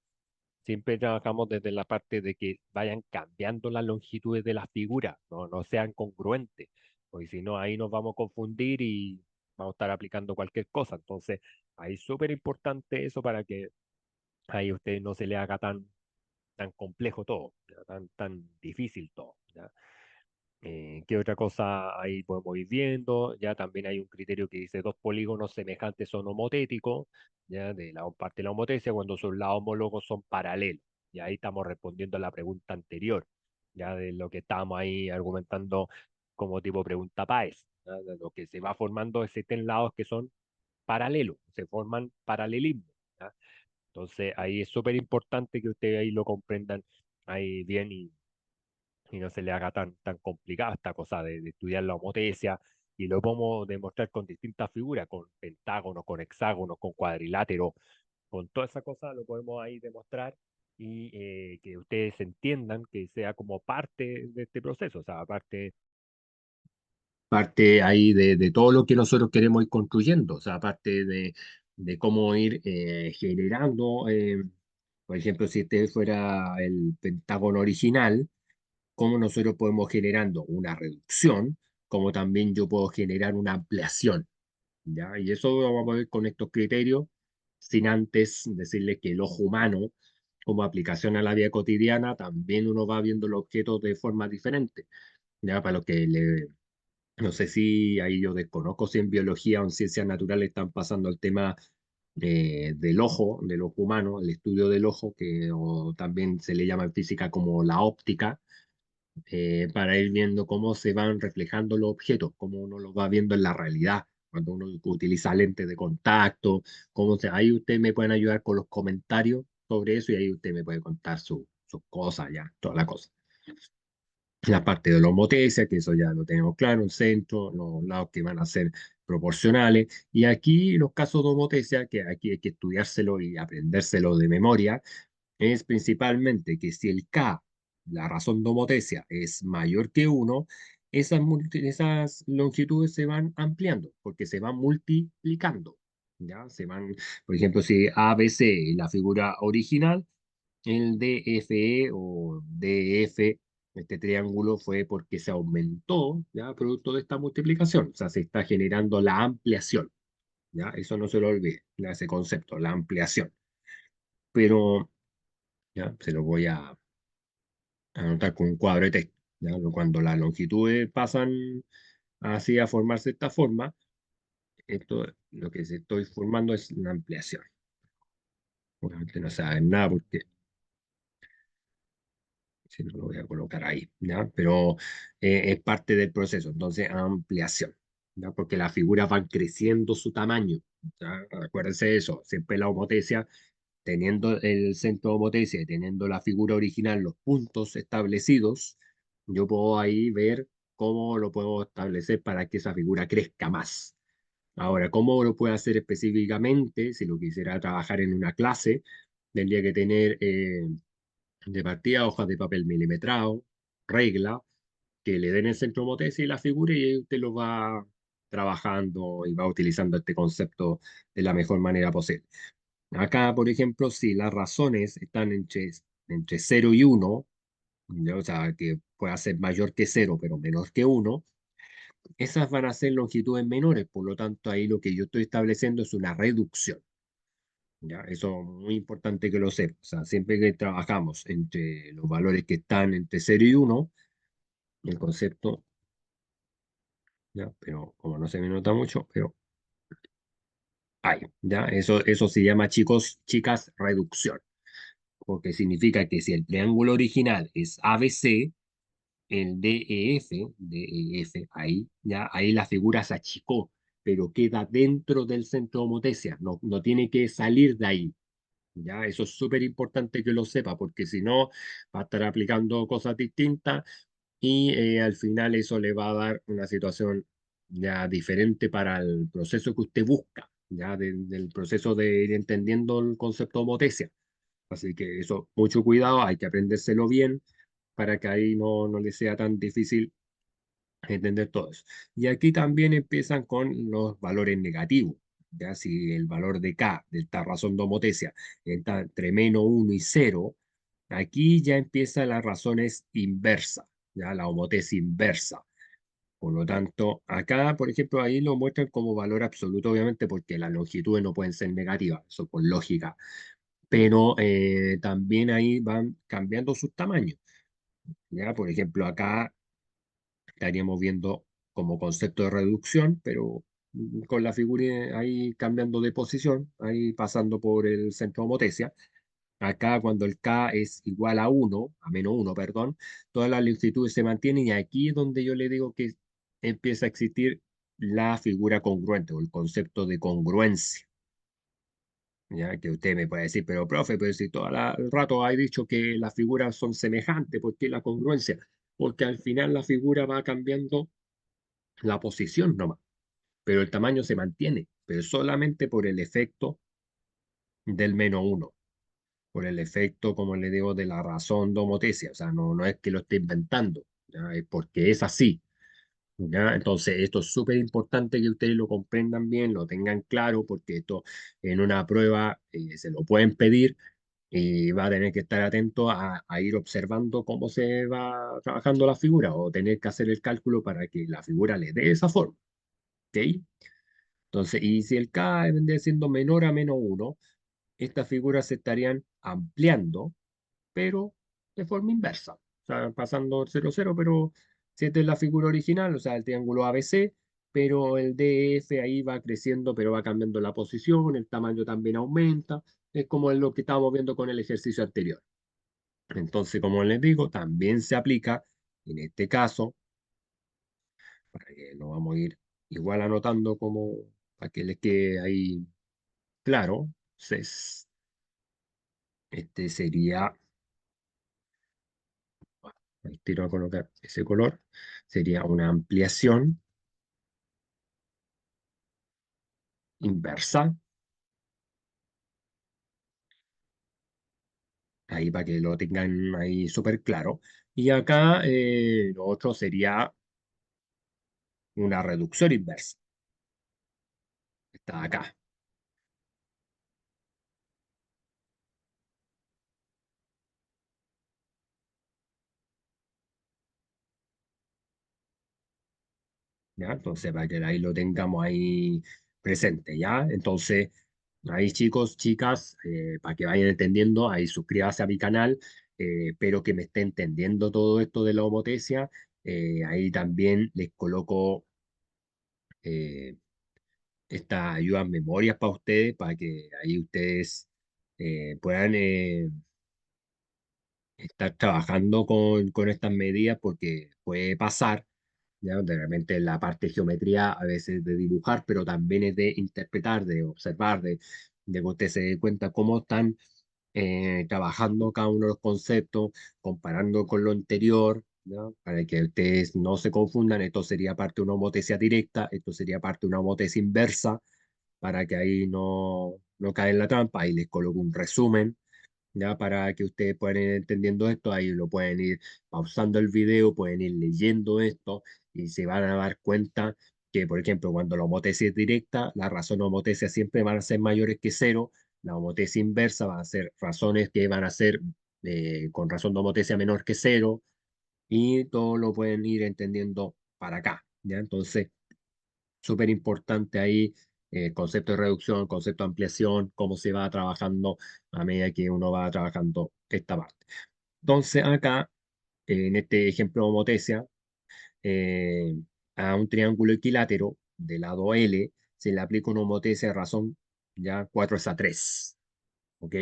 Speaker 2: siempre trabajamos desde la parte de que vayan cambiando las longitudes de las figuras, no sean congruentes, porque si no, ahí nos vamos a confundir y vamos a estar aplicando cualquier cosa. Entonces, ahí es súper importante eso para que ahí a usted no se le haga tan complejo todo, ¿ya? Tan difícil todo, ¿ya? ¿Qué otra cosa ahí podemos ir viendo? Ya también hay un criterio que dice dos polígonos semejantes son homotéticos, ya de la parte de la homotesia, cuando sus lados homólogos son paralelos. Y ahí estamos respondiendo a la pregunta anterior, ya de lo que estábamos ahí argumentando como tipo pregunta PAES. ¿Ya? De lo que se va formando existen lados que son paralelos, se forman paralelismos. ¿Ya? Entonces ahí es súper importante que ustedes ahí lo comprendan ahí bien y no se le haga tan complicada esta cosa de estudiar la homotesia. Y lo podemos demostrar con distintas figuras, con pentágonos, con hexágonos, con cuadriláteros, con toda esa cosa lo podemos ahí demostrar y que ustedes entiendan que sea como parte de este proceso, o sea,
Speaker 1: Parte ahí de todo lo que nosotros queremos ir construyendo, o sea, aparte de cómo ir generando, por ejemplo, si este fuera el pentágono original, cómo nosotros podemos generando una reducción, como también yo puedo generar una ampliación, ¿ya? Y eso lo vamos a ver con estos criterios, sin antes decirles que el ojo humano, como aplicación a la vida cotidiana, también uno va viendo los objetos de forma diferente, ¿ya? Para los que no sé si ahí yo desconozco si en biología o en ciencias naturales están pasando el tema del ojo humano, el estudio del ojo, que o también se le llama en física como la óptica, para ir viendo cómo se van reflejando los objetos, cómo uno los va viendo en la realidad, cuando uno utiliza lentes de contacto, ahí ustedes me pueden ayudar con los comentarios sobre eso y ahí usted me puede contar sus cosas ya, toda la cosa. La parte de la homotesia, que eso ya lo tenemos claro, el centro, los lados que van a ser proporcionales. Y aquí los casos de homotesia, que aquí hay que estudiárselo y aprendérselo de memoria, es principalmente que si el K, la razón de homotesia, es mayor que uno, esas longitudes se van ampliando, porque se van multiplicando. ¿Ya? Por ejemplo, si ABC, la figura original, el DFE o DF, este triángulo fue porque se aumentó, ¿ya? Producto de esta multiplicación. O sea, se está generando la ampliación, ¿ya? Eso no se lo olvide, ese concepto, la ampliación. Pero, ¿ya? Se lo voy a anotar con un cuadro de texto, ¿ya? Cuando las longitudes pasan así a formarse de esta forma, esto lo que se estoy formando es una ampliación. Obviamente no saben nada porque si no lo voy a colocar ahí, ¿ya? Pero es parte del proceso, entonces ampliación, ¿ya? Porque las figuras van creciendo su tamaño, ¿ya? Acuérdense de eso, siempre la homotesia, teniendo el centro de homotesia y teniendo la figura original, los puntos establecidos, yo puedo ahí ver cómo lo puedo establecer para que esa figura crezca más. Ahora, ¿cómo lo puedo hacer específicamente? Si lo quisiera trabajar en una clase, tendría que tener de partida hojas de papel milimetrado, regla, que le den el centro motriz y la figura y ahí usted lo va trabajando y va utilizando este concepto de la mejor manera posible. Acá, por ejemplo, si las razones están entre 0 y 1, ¿ya? O sea, que puede ser mayor que 0, pero menor que 1, esas van a ser longitudes menores, por lo tanto, ahí lo que yo estoy estableciendo es una reducción. ¿Ya? Eso es muy importante que lo sepa. O sea, siempre que trabajamos entre los valores que están entre 0 y 1, el concepto, ¿ya? Pero como no se me nota mucho, pero hay, ¿ya? Eso se llama, chicos, chicas, reducción, porque significa que si el triángulo original es ABC, el DEF, ahí, ya, ahí la figura se achicó, pero queda dentro del centro de homotesia, no tiene que salir de ahí. Ya, eso es súper importante que lo sepa, porque si no, va a estar aplicando cosas distintas y al final eso le va a dar una situación ya diferente para el proceso que usted busca, ya del proceso de ir entendiendo el concepto de homotesia. Así que eso, mucho cuidado, hay que aprendérselo bien para que ahí no le sea tan difícil entender todo eso. Y aquí también empiezan con los valores negativos. Ya si el valor de K, de esta razón de homotesia, está entre -1 y 0, aquí ya empiezan las razones inversas, ya la homotesia inversa. Por lo tanto, acá, por ejemplo, ahí lo muestran como valor absoluto, obviamente, porque las longitudes no pueden ser negativas, eso por lógica. Pero también ahí van cambiando sus tamaños. Ya, por ejemplo, acá estaríamos viendo como concepto de reducción, pero con la figura ahí cambiando de posición, ahí pasando por el centro de homotesia. Acá cuando el K es igual a 1, a -1, perdón, todas las longitudes se mantienen y aquí es donde yo le digo que empieza a existir la figura congruente o el concepto de congruencia. Ya que usted me puede decir, pero profe, pero si todo el rato hay dicho que las figuras son semejantes, ¿por qué la congruencia? Porque al final la figura va cambiando la posición nomás, pero el tamaño se mantiene, pero solamente por el efecto del -1, por el efecto, como le digo, de la razón de homotesia, o sea, no es que lo esté inventando, ¿ya? Es porque es así, ¿ya? Entonces, esto es súper importante que ustedes lo comprendan bien, lo tengan claro, porque esto en una prueba se lo pueden pedir y va a tener que estar atento a ir observando cómo se va trabajando la figura o tener que hacer el cálculo para que la figura le dé esa forma, ¿ok? Entonces, y si el K vendría siendo menor a -1, estas figuras se estarían ampliando, pero de forma inversa. O sea, pasando 0, 0, pero si esta es la figura original, o sea, el triángulo ABC, pero el DF ahí va creciendo, pero va cambiando la posición, el tamaño también aumenta. Es como lo que estábamos viendo con el ejercicio anterior. Entonces, como les digo, también se aplica en este caso, para que lo vamos a ir igual anotando como para que les quede ahí claro. Entonces, este sería, el tiro a colocar ese color, sería una ampliación inversa, ahí para que lo tengan ahí súper claro. Y acá lo otro sería una reducción inversa, está acá. ¿Ya? Entonces, para que ahí lo tengamos ahí presente, ¿ya? Entonces, ahí chicos, chicas, para que vayan entendiendo, ahí suscríbase a mi canal, espero que me esté entendiendo todo esto de la homotesia, ahí también les coloco eh, estas ayudas memorias para ustedes, para que ahí ustedes puedan estar trabajando con estas medidas porque puede pasar, ¿ya? De repente la parte de geometría a veces de dibujar, pero también es de interpretar, de observar, de que usted se dé cuenta cómo están trabajando cada uno de los conceptos, comparando con lo anterior, ¿no? Para que ustedes no se confundan, esto sería parte de una homotesia directa, esto sería parte de una homotesia inversa, para que ahí no caen en la trampa. Ahí les coloco un resumen, ya para que ustedes puedan ir entendiendo esto, ahí lo pueden ir pausando el video, pueden ir leyendo esto y se van a dar cuenta que, por ejemplo, cuando la homotesia es directa, las razones homotesia siempre van a ser mayores que cero, la homotesia inversa va a ser razones que van a ser con razón de homotesia menor que cero y todo lo pueden ir entendiendo para acá, ¿ya? Entonces, súper importante ahí concepto de reducción, concepto de ampliación, cómo se va trabajando a medida que uno va trabajando esta parte. Entonces, acá, en este ejemplo de homotesia, eh, a un triángulo equilátero del lado L se le aplica una homotesia de razón ya 4 es a 3. ¿Ok?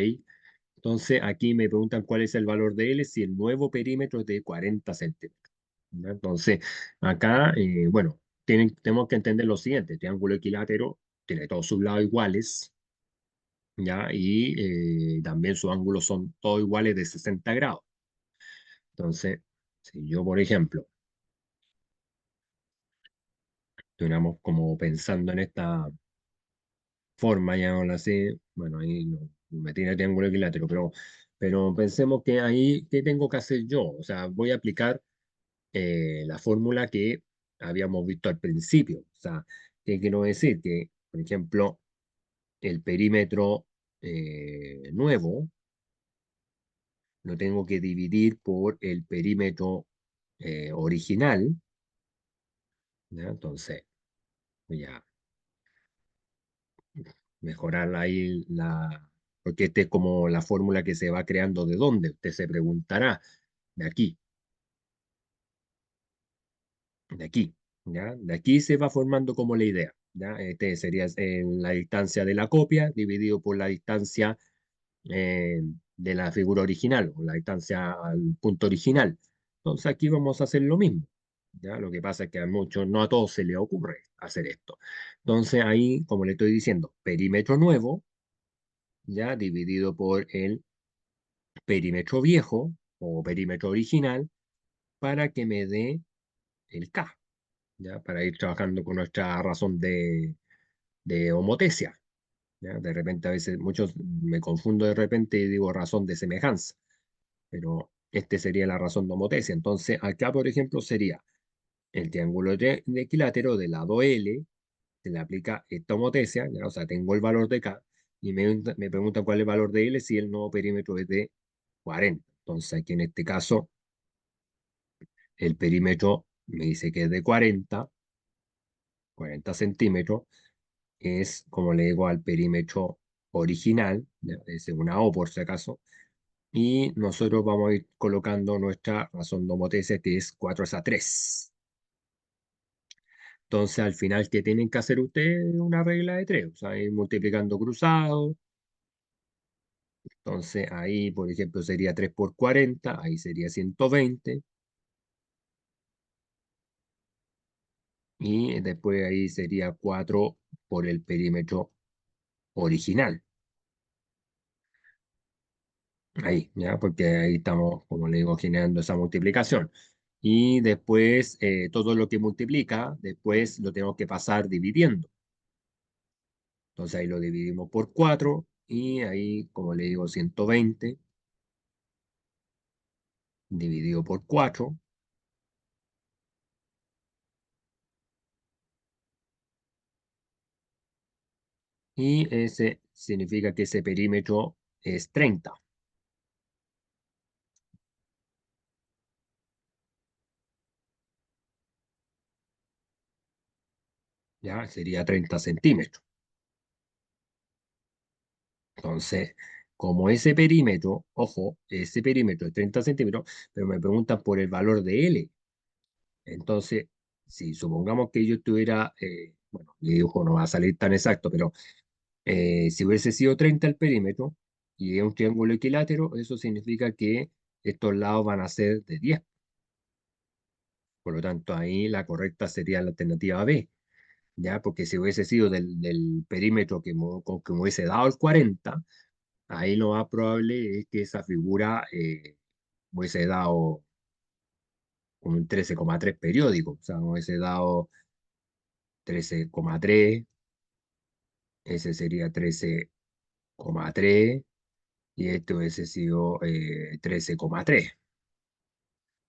Speaker 1: Entonces, aquí me preguntan cuál es el valor de L si el nuevo perímetro es de 40 centímetros. ¿Ya? Entonces, acá, bueno, tenemos que entender lo siguiente: triángulo equilátero tiene todos sus lados iguales, ¿ya? Y también sus ángulos son todos iguales de 60 grados. Entonces, si yo, por ejemplo, estuviéramos como pensando en esta forma, ya no la sé, bueno, ahí no, me tiene triángulo equilátero, pero pensemos que ahí, ¿qué tengo que hacer yo? O sea, voy a aplicar la fórmula que habíamos visto al principio. O sea, ¿qué quiero decir? Que, por ejemplo, el perímetro nuevo lo tengo que dividir por el perímetro original, ¿ya? Entonces, voy a mejorar ahí porque esta es como la fórmula que se va creando de dónde. Usted se preguntará, de aquí, de aquí, ¿ya? De aquí se va formando como la idea, ¿ya? Este sería la distancia de la copia dividido por la distancia eh, de la figura original o la distancia al punto original. Entonces aquí vamos a hacer lo mismo. ¿Ya? Lo que pasa es que a muchos, no a todos se les ocurre hacer esto. Entonces ahí, como le estoy diciendo, perímetro nuevo, ya dividido por el perímetro viejo o perímetro original para que me dé el K, ¿ya? Para ir trabajando con nuestra razón de homotesia. ¿Ya? De repente a veces muchos me confundo de repente y digo razón de semejanza, pero este sería la razón de homotesia. Entonces, acá, por ejemplo, sería el triángulo de equilátero del lado L, se le aplica esta homotesia, ¿ya? O sea, tengo el valor de K, y me preguntan cuál es el valor de L si el nuevo perímetro es de 40. Entonces, aquí en este caso, el perímetro me dice que es de 40 centímetros, es como le digo al perímetro original, ¿ya? Es una O por si acaso, y nosotros vamos a ir colocando nuestra razón de homotesia que es 4 es a 3. Entonces, al final, ¿qué tienen que hacer ustedes? Una regla de tres, o sea, ir multiplicando cruzados. Entonces, ahí, por ejemplo, sería 3 por 40, ahí sería 120. Y después ahí sería 4 por el perímetro original. Ahí, ¿ya? Porque ahí estamos, como le digo, generando esa multiplicación. Y después, todo lo que multiplica, después lo tenemos que pasar dividiendo. Entonces ahí lo dividimos por 4 y ahí, como le digo, 120 dividido por 4 y ese significa que ese perímetro es 30, ¿ya? Sería 30 centímetros. Entonces, como ese perímetro, ojo, ese perímetro es 30 centímetros, pero me preguntan por el valor de L. Entonces, si supongamos que yo tuviera, bueno, mi dibujo no va a salir tan exacto, pero si hubiese sido 30 el perímetro, y es un triángulo equilátero, eso significa que estos lados van a ser de 10. Por lo tanto, ahí la correcta sería la alternativa B, ¿ya? Porque si hubiese sido del perímetro que me hubiese dado el 40, ahí lo más probable es que esa figura hubiese dado un 13,3 periódico, o sea, hubiese dado 13,3, ese sería 13,3 y este hubiese sido 13,3.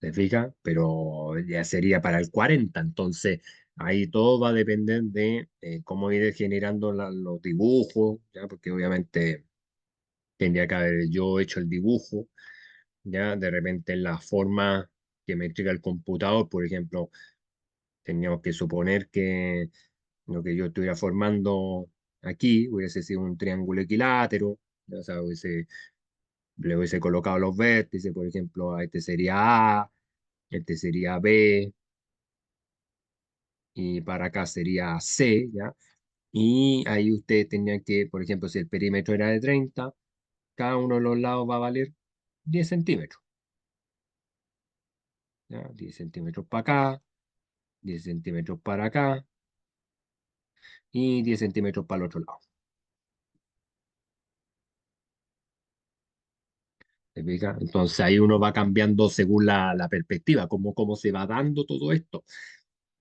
Speaker 1: ¿Te fijas? Pero ya sería para el 40, entonces ahí todo va a depender de cómo ir generando los dibujos, ¿ya? Porque obviamente tendría que haber yo hecho el dibujo, ¿ya? De repente en la forma que me entrega el computador, por ejemplo, teníamos que suponer que lo que yo estuviera formando aquí hubiese sido un triángulo equilátero, ¿ya? O sea, le hubiese colocado los vértices, por ejemplo, a este sería A, este sería B, y para acá sería C, ¿ya? Y ahí usted tenía que, por ejemplo, si el perímetro era de 30, cada uno de los lados va a valer 10 centímetros, ¿ya? 10 centímetros para acá, 10 centímetros para acá y 10 centímetros para el otro lado. ¿Se fija? Entonces ahí uno va cambiando según la perspectiva, cómo se va dando todo esto.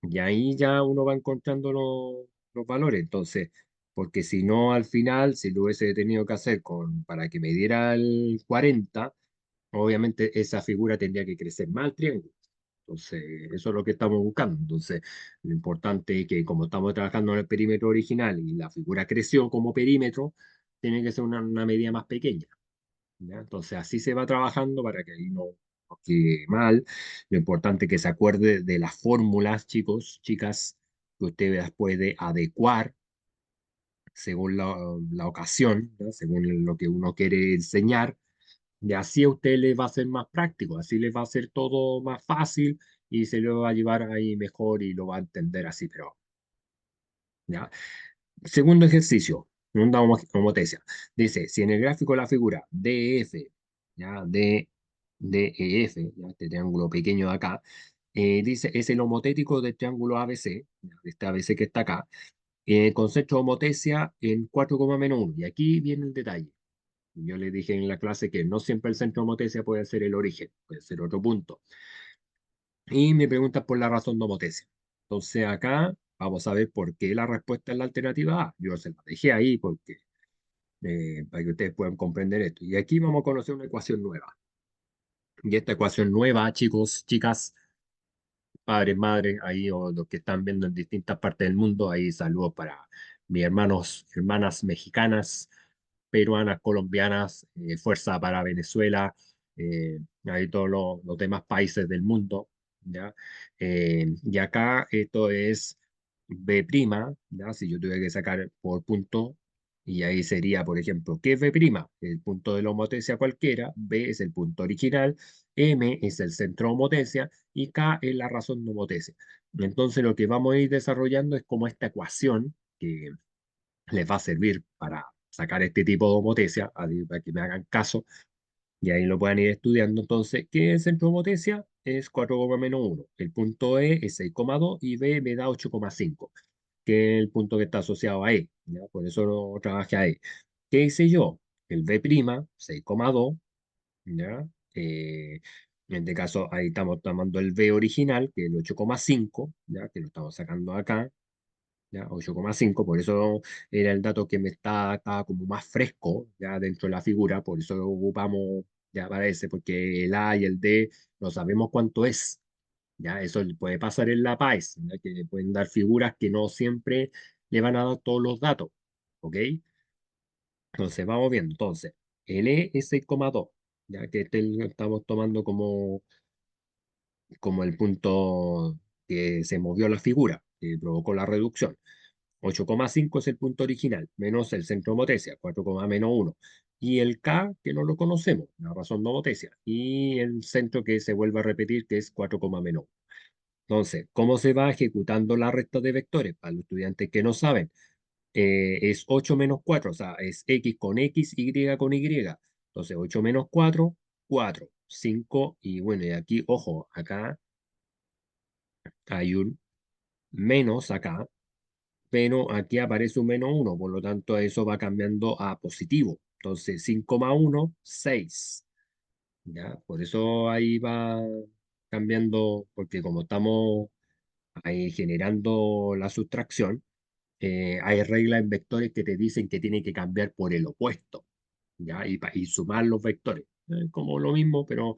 Speaker 1: Y ahí ya uno va encontrando los valores. Entonces, porque si no, al final, si lo hubiese tenido que hacer para que me diera el 40, obviamente esa figura tendría que crecer más el triángulo. Entonces, eso es lo que estamos buscando. Entonces, lo importante es que como estamos trabajando en el perímetro original y la figura creció como perímetro, tiene que ser una medida más pequeña, ¿ya? Entonces, así se va trabajando para que ahí no quede mal. Lo importante es que se acuerde de las fórmulas, chicos, chicas, que usted las puede adecuar según la ocasión, ¿ya? Según lo que uno quiere enseñar. Y así a usted le va a ser más práctico, así le va a ser todo más fácil y se lo va a llevar ahí mejor y lo va a entender así, pero, ¿ya? Segundo ejercicio, segunda homotesia. Dice, si en el gráfico de la figura DEF, ya, DEF, ya, este triángulo pequeño de acá, dice, es el homotético del triángulo ABC, ya, este ABC que está acá, con centro de homotesia en 4,-1. Y aquí viene el detalle. Yo le dije en la clase que no siempre el centro de homotesia puede ser el origen, puede ser otro punto. Y me preguntas por la razón de homotesia. Entonces acá vamos a ver por qué la respuesta es la alternativa A. Yo se la dejé ahí porque, para que ustedes puedan comprender esto. Y aquí vamos a conocer una ecuación nueva. Y esta ecuación nueva, chicos, chicas, padres, madres, ahí o los que están viendo en distintas partes del mundo, ahí saludos para mis hermanos, hermanas mexicanas, peruanas, colombianas, fuerza para Venezuela, ahí todos los demás países del mundo, ¿ya? Y acá esto es B', ¿ya? Si yo tuviera que sacar por punto, y ahí sería, por ejemplo, ¿qué es B'? El punto de la homotesia cualquiera, B es el punto original, M es el centro de homotesia y K es la razón de homotesia. Entonces lo que vamos a ir desarrollando es como esta ecuación que les va a servir para sacar este tipo de homotesia, para que me hagan caso, y ahí lo puedan ir estudiando. Entonces, ¿qué es el centro de homotesia? Es 4,-1. El punto E es 6,2 y B me da 8,5, que es el punto que está asociado a E, ¿ya? Por eso lo trabajé a E. ¿Qué hice yo? El B', 6,2, ¿ya? En este caso, ahí estamos tomando el B original, que es el 8,5, ¿ya? Que lo estamos sacando acá, ¿ya? 8,5, por eso era el dato que estaba como más fresco, ya dentro de la figura, por eso lo ocupamos ya para ese, porque el A y el D no sabemos cuánto es, ya eso le puede pasar en la PAES, ¿ya? Que le pueden dar figuras que no siempre le van a dar todos los datos, ¿ok? Entonces vamos viendo, entonces, el E es 6,2, ya que este lo estamos tomando como el punto que se movió la figura, que provocó la reducción. 8,5 es el punto original, menos el centro de homotesia, 4,-1. Y el K, que no lo conocemos, la razón de homotesia. Y el centro que se vuelve a repetir, que es 4,-1. Entonces, ¿cómo se va ejecutando la recta de vectores? Para los estudiantes que no saben, es 8 menos 4, o sea, es X con X, Y con Y. Entonces, 8 menos 4, 4, 5, y bueno, y aquí, ojo, acá hay un menos acá, pero aquí aparece un menos uno, por lo tanto eso va cambiando a positivo. Entonces 5 más uno, 6. ¿Ya? Por eso ahí va cambiando, porque como estamos ahí generando la sustracción, hay reglas en vectores que te dicen que tiene que cambiar por el opuesto, ¿ya? Y sumar los vectores. Como lo mismo, pero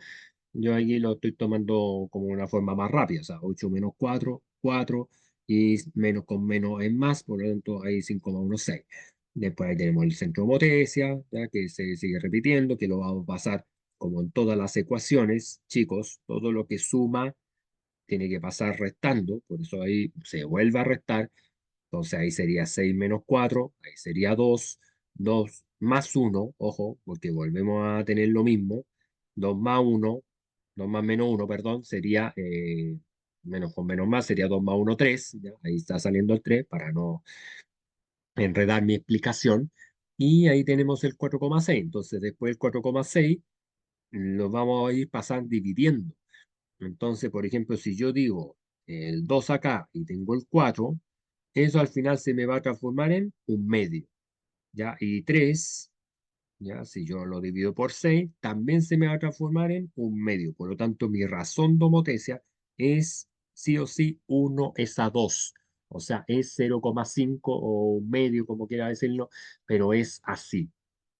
Speaker 1: yo aquí lo estoy tomando como una forma más rápida, o sea, 8 menos 4, 4, y menos con menos es más, por lo tanto hay 5 más 1, 6. Después ahí tenemos el centro de Motesia, ya que se sigue repitiendo, que lo vamos a pasar como en todas las ecuaciones, chicos, todo lo que suma tiene que pasar restando, por eso ahí se vuelve a restar, entonces ahí sería 6 menos 4, ahí sería 2, 2 más uno, ojo, porque volvemos a tener lo mismo, 2 más uno, 2 más menos uno, perdón, sería menos con menos más, sería 2 más uno, 3, ¿ya? Ahí está saliendo el 3 para no enredar mi explicación. Y ahí tenemos el 4,6, entonces después del 4,6 lo vamos a ir pasando dividiendo. Entonces, por ejemplo, si yo digo el 2 acá y tengo el 4, eso al final se me va a transformar en un medio, ¿ya? Y 3, ¿ya? Si yo lo divido por 6 también se me va a transformar en un medio. Por lo tanto, mi razón de homotecia es sí o sí 1 es a 2. O sea, es 0,5 o un medio, como quiera decirlo, pero es así,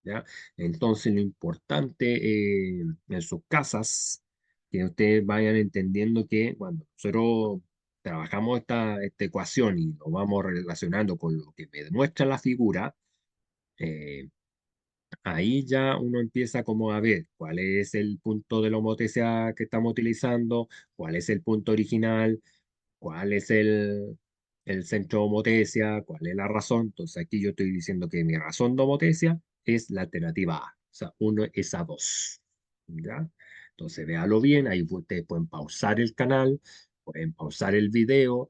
Speaker 1: ¿ya? Entonces, lo importante en sus casas, que ustedes vayan entendiendo que cuando nosotros trabajamos esta ecuación y lo vamos relacionando con lo que me demuestra la figura, eh, ahí ya uno empieza como a ver cuál es el punto de la homotecia que estamos utilizando, cuál es el punto original, cuál es el centro de homotecia, cuál es la razón. Entonces aquí yo estoy diciendo que mi razón de homotecia es la alternativa A, o sea, 1 es a 2. ¿Ya? Entonces véalo bien, ahí ustedes pueden pausar el canal, pueden pausar el video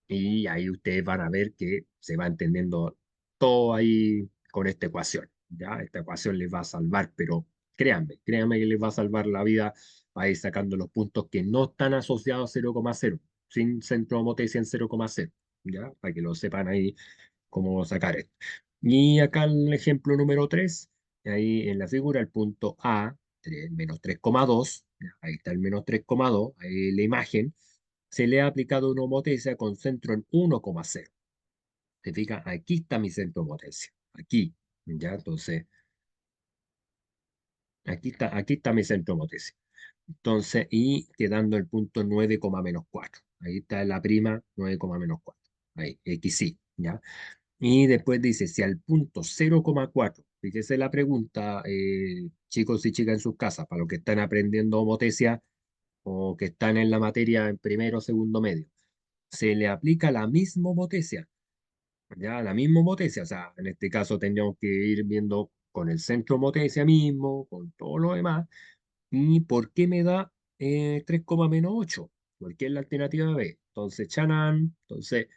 Speaker 1: y ahí ustedes van a ver que se va entendiendo todo ahí con esta ecuación. ¿Ya? Esta ecuación les va a salvar, pero créanme que les va a salvar la vida para ir sacando los puntos que no están asociados a 0,0 sin centro de motesia en 0,0, ¿ya? Para que lo sepan ahí cómo sacar esto. Y acá el ejemplo número 3 ahí en la figura, el punto A, menos 3,2, ¿ya? Ahí está el menos 3,2, ahí la imagen, se le ha aplicado una homotesia con centro en 1,0. ¿Te fijas? Aquí está mi centro de homotesia, aquí, ¿ya? Entonces, aquí está mi centro de homotesia. Entonces, y quedando el punto 9, menos 4. Ahí está la prima 9, menos 4. Ahí, x y, ¿ya? Y después dice, si al punto 0,4, fíjese la pregunta, chicos y chicas en sus casas, para los que están aprendiendo homotesia o que están en la materia en primero o segundo medio, se le aplica la misma homotesia, ¿ya? La misma homotesia, o sea, en este caso tendríamos que ir viendo con el centro homotesia mismo, con todo lo demás. ¿Y por qué me da 3, menos 8? Porque es la alternativa B. Entonces, chanán. Entonces,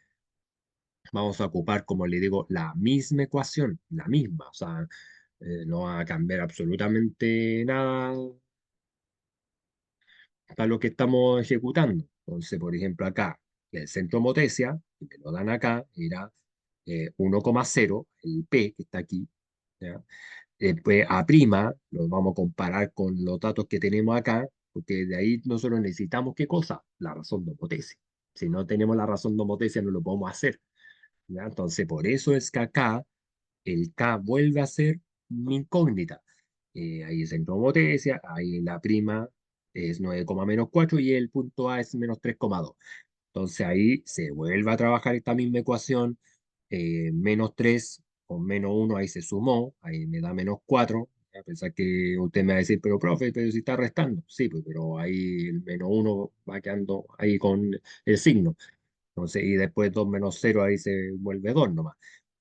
Speaker 1: vamos a ocupar, como le digo, la misma ecuación, la misma. O sea, no va a cambiar absolutamente nada para lo que estamos ejecutando. Entonces, por ejemplo, acá, el centro motesia, que me lo dan acá, era 1,0, el P que está aquí, ¿ya? Pues a prima, lo vamos a comparar con los datos que tenemos acá, porque de ahí nosotros necesitamos qué cosa, la razón de homotesia. Si no tenemos la razón de homotesia, no lo podemos hacer, ¿ya? Entonces, por eso es que acá el K vuelve a ser una incógnita. Ahí es en homotesia, ahí la prima es 9, menos 4 y el punto A es menos 3,2. Entonces ahí se vuelve a trabajar esta misma ecuación, menos 3 con menos uno ahí se sumó, ahí me da menos 4. A pesar que usted me va a decir, pero profe, pero si está restando. Sí, pues, pero ahí el menos uno va quedando ahí con el signo. Entonces, y después 2 menos cero ahí se vuelve 2 nomás.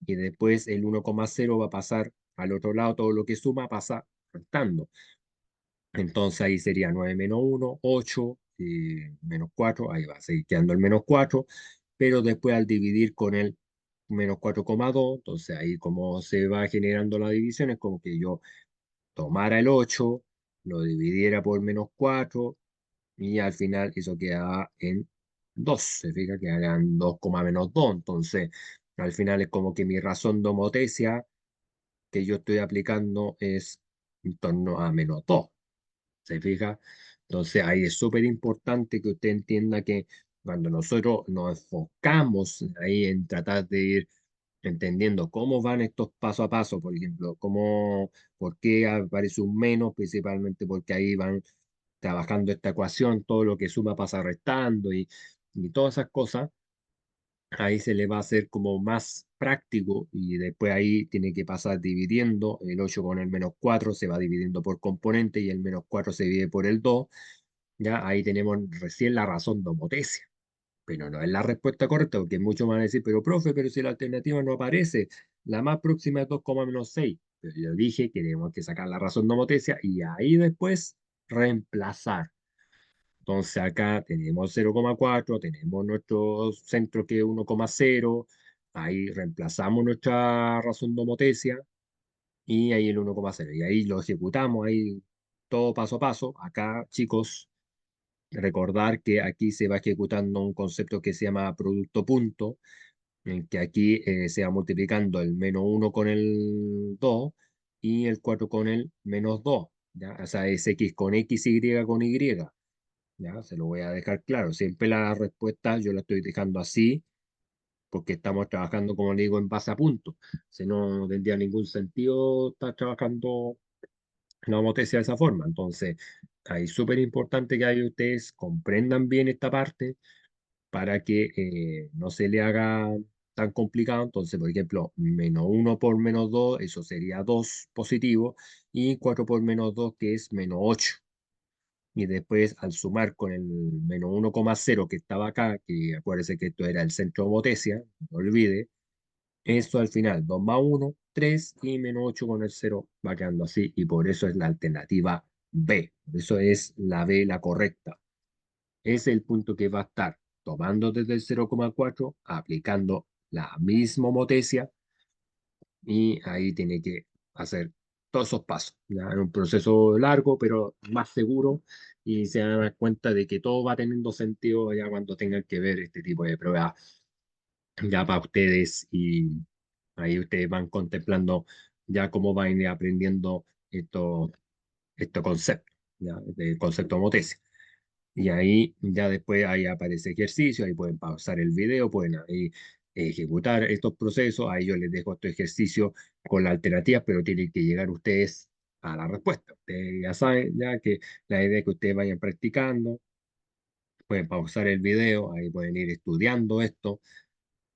Speaker 1: Y después el 1,0 va a pasar al otro lado, todo lo que suma pasa restando. Entonces ahí sería 9 menos uno 8 y menos 4 ahí va a seguir quedando el menos 4 pero después al dividir con el -4,2. Entonces ahí como se va generando la división, es como que yo tomara el 8, lo dividiera por -4 y al final eso quedaba en 2. Se fija que eran 2, -2. Entonces al final es como que mi razón de homotesia que yo estoy aplicando es en torno a -2. ¿Se fija? Entonces ahí es súper importante que usted entienda que cuando nosotros nos enfocamos ahí en tratar de ir entendiendo cómo van estos paso a paso, por ejemplo, por qué aparece un menos, principalmente porque ahí van trabajando esta ecuación, todo lo que suma pasa restando y todas esas cosas, ahí se le va a hacer como más práctico y después ahí tiene que pasar dividiendo el 8 con el -4, se va dividiendo por componente y el -4 se divide por el 2. Ya ahí tenemos recién la razón de homotesia, pero no es la respuesta correcta, porque muchos van a decir, pero profe, pero si la alternativa no aparece, la más próxima es 2,-6. Pero yo dije que tenemos que sacar la razón de homotesia y ahí después reemplazar. Entonces acá tenemos 0,4, tenemos nuestro centro que es 1,0, ahí reemplazamos nuestra razón de homotesia y ahí el 1,0. Y ahí lo ejecutamos, ahí todo paso a paso. Acá, chicos, recordar que aquí se va ejecutando un concepto que se llama producto punto, en que aquí se va multiplicando el -1 con el 2 y el 4 con el -2. ¿Ya? O sea, es X con X, Y con Y. ¿Ya? Se lo voy a dejar claro. Siempre la respuesta yo la estoy dejando así porque estamos trabajando, como le digo, en base a puntos. Si no, no tendría ningún sentido estar trabajando la homotesia de esa forma. Entonces, ahí es súper importante que ahí ustedes comprendan bien esta parte para que no se le haga tan complicado. Entonces, por ejemplo, -1 por -2, eso sería 2 positivo, y 4 por -2, que es -8. Y después, al sumar con el -1,0 que estaba acá, que acuérdese que esto era el centro de homotesia, no olvide, eso al final, 2 más 1, 3 y -8 con el 0 va quedando así, y por eso es la alternativa B. Por eso es la B la correcta. Es el punto que va a estar tomando desde el 0,4, aplicando la misma homotesia, y ahí tiene que hacer todos esos pasos. ¿Ya? Es un proceso largo, pero más seguro, y se van a dar cuenta de que todo va teniendo sentido ya cuando tengan que ver este tipo de pruebas ya para ustedes, y ahí ustedes van contemplando ya cómo van a ir aprendiendo estos conceptos, ya, de concepto de homotesia. Y ahí ya después ahí aparece ejercicio, ahí pueden pausar el video, pueden ahí ejecutar estos procesos, ahí yo les dejo estos ejercicios con la alternativa, pero tienen que llegar ustedes a la respuesta. Ustedes ya saben ya que la idea es que ustedes vayan practicando, pueden pausar el video, ahí pueden ir estudiando esto,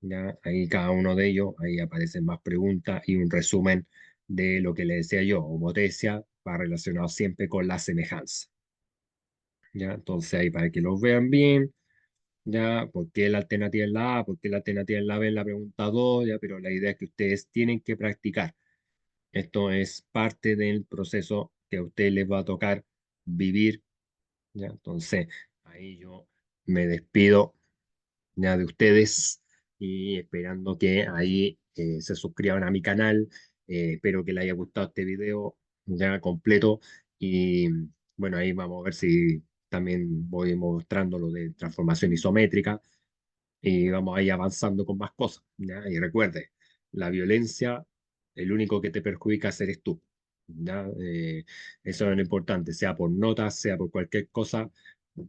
Speaker 1: ya ahí cada uno de ellos, ahí aparecen más preguntas y un resumen de lo que les decía yo, homotesia va relacionado siempre con la semejanza. ¿Ya? Entonces ahí para que los vean bien. Ya, ¿por qué la alternativa es la A? ¿Por qué la alternativa es la B en la pregunta 2? Ya, pero la idea es que ustedes tienen que practicar. Esto es parte del proceso que a ustedes les va a tocar vivir. Ya, entonces, ahí yo me despido ya de ustedes y esperando que ahí se suscriban a mi canal. Espero que les haya gustado este video ya completo y bueno, ahí vamos a ver si también voy mostrando lo de transformación isométrica y vamos ahí avanzando con más cosas, ¿ya? Y recuerde, la violencia, el único que te perjudica eres tú, ¿ya? Eso es lo importante, sea por notas, sea por cualquier cosa,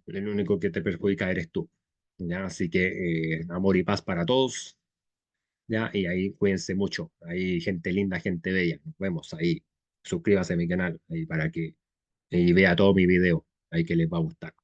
Speaker 1: el único que te perjudica eres tú, ¿ya? Así que amor y paz para todos, ¿ya? Y ahí cuídense mucho, hay gente linda, gente bella, nos vemos ahí, suscríbase a mi canal ahí para que y vea todo mi video, ahí que les va a gustar.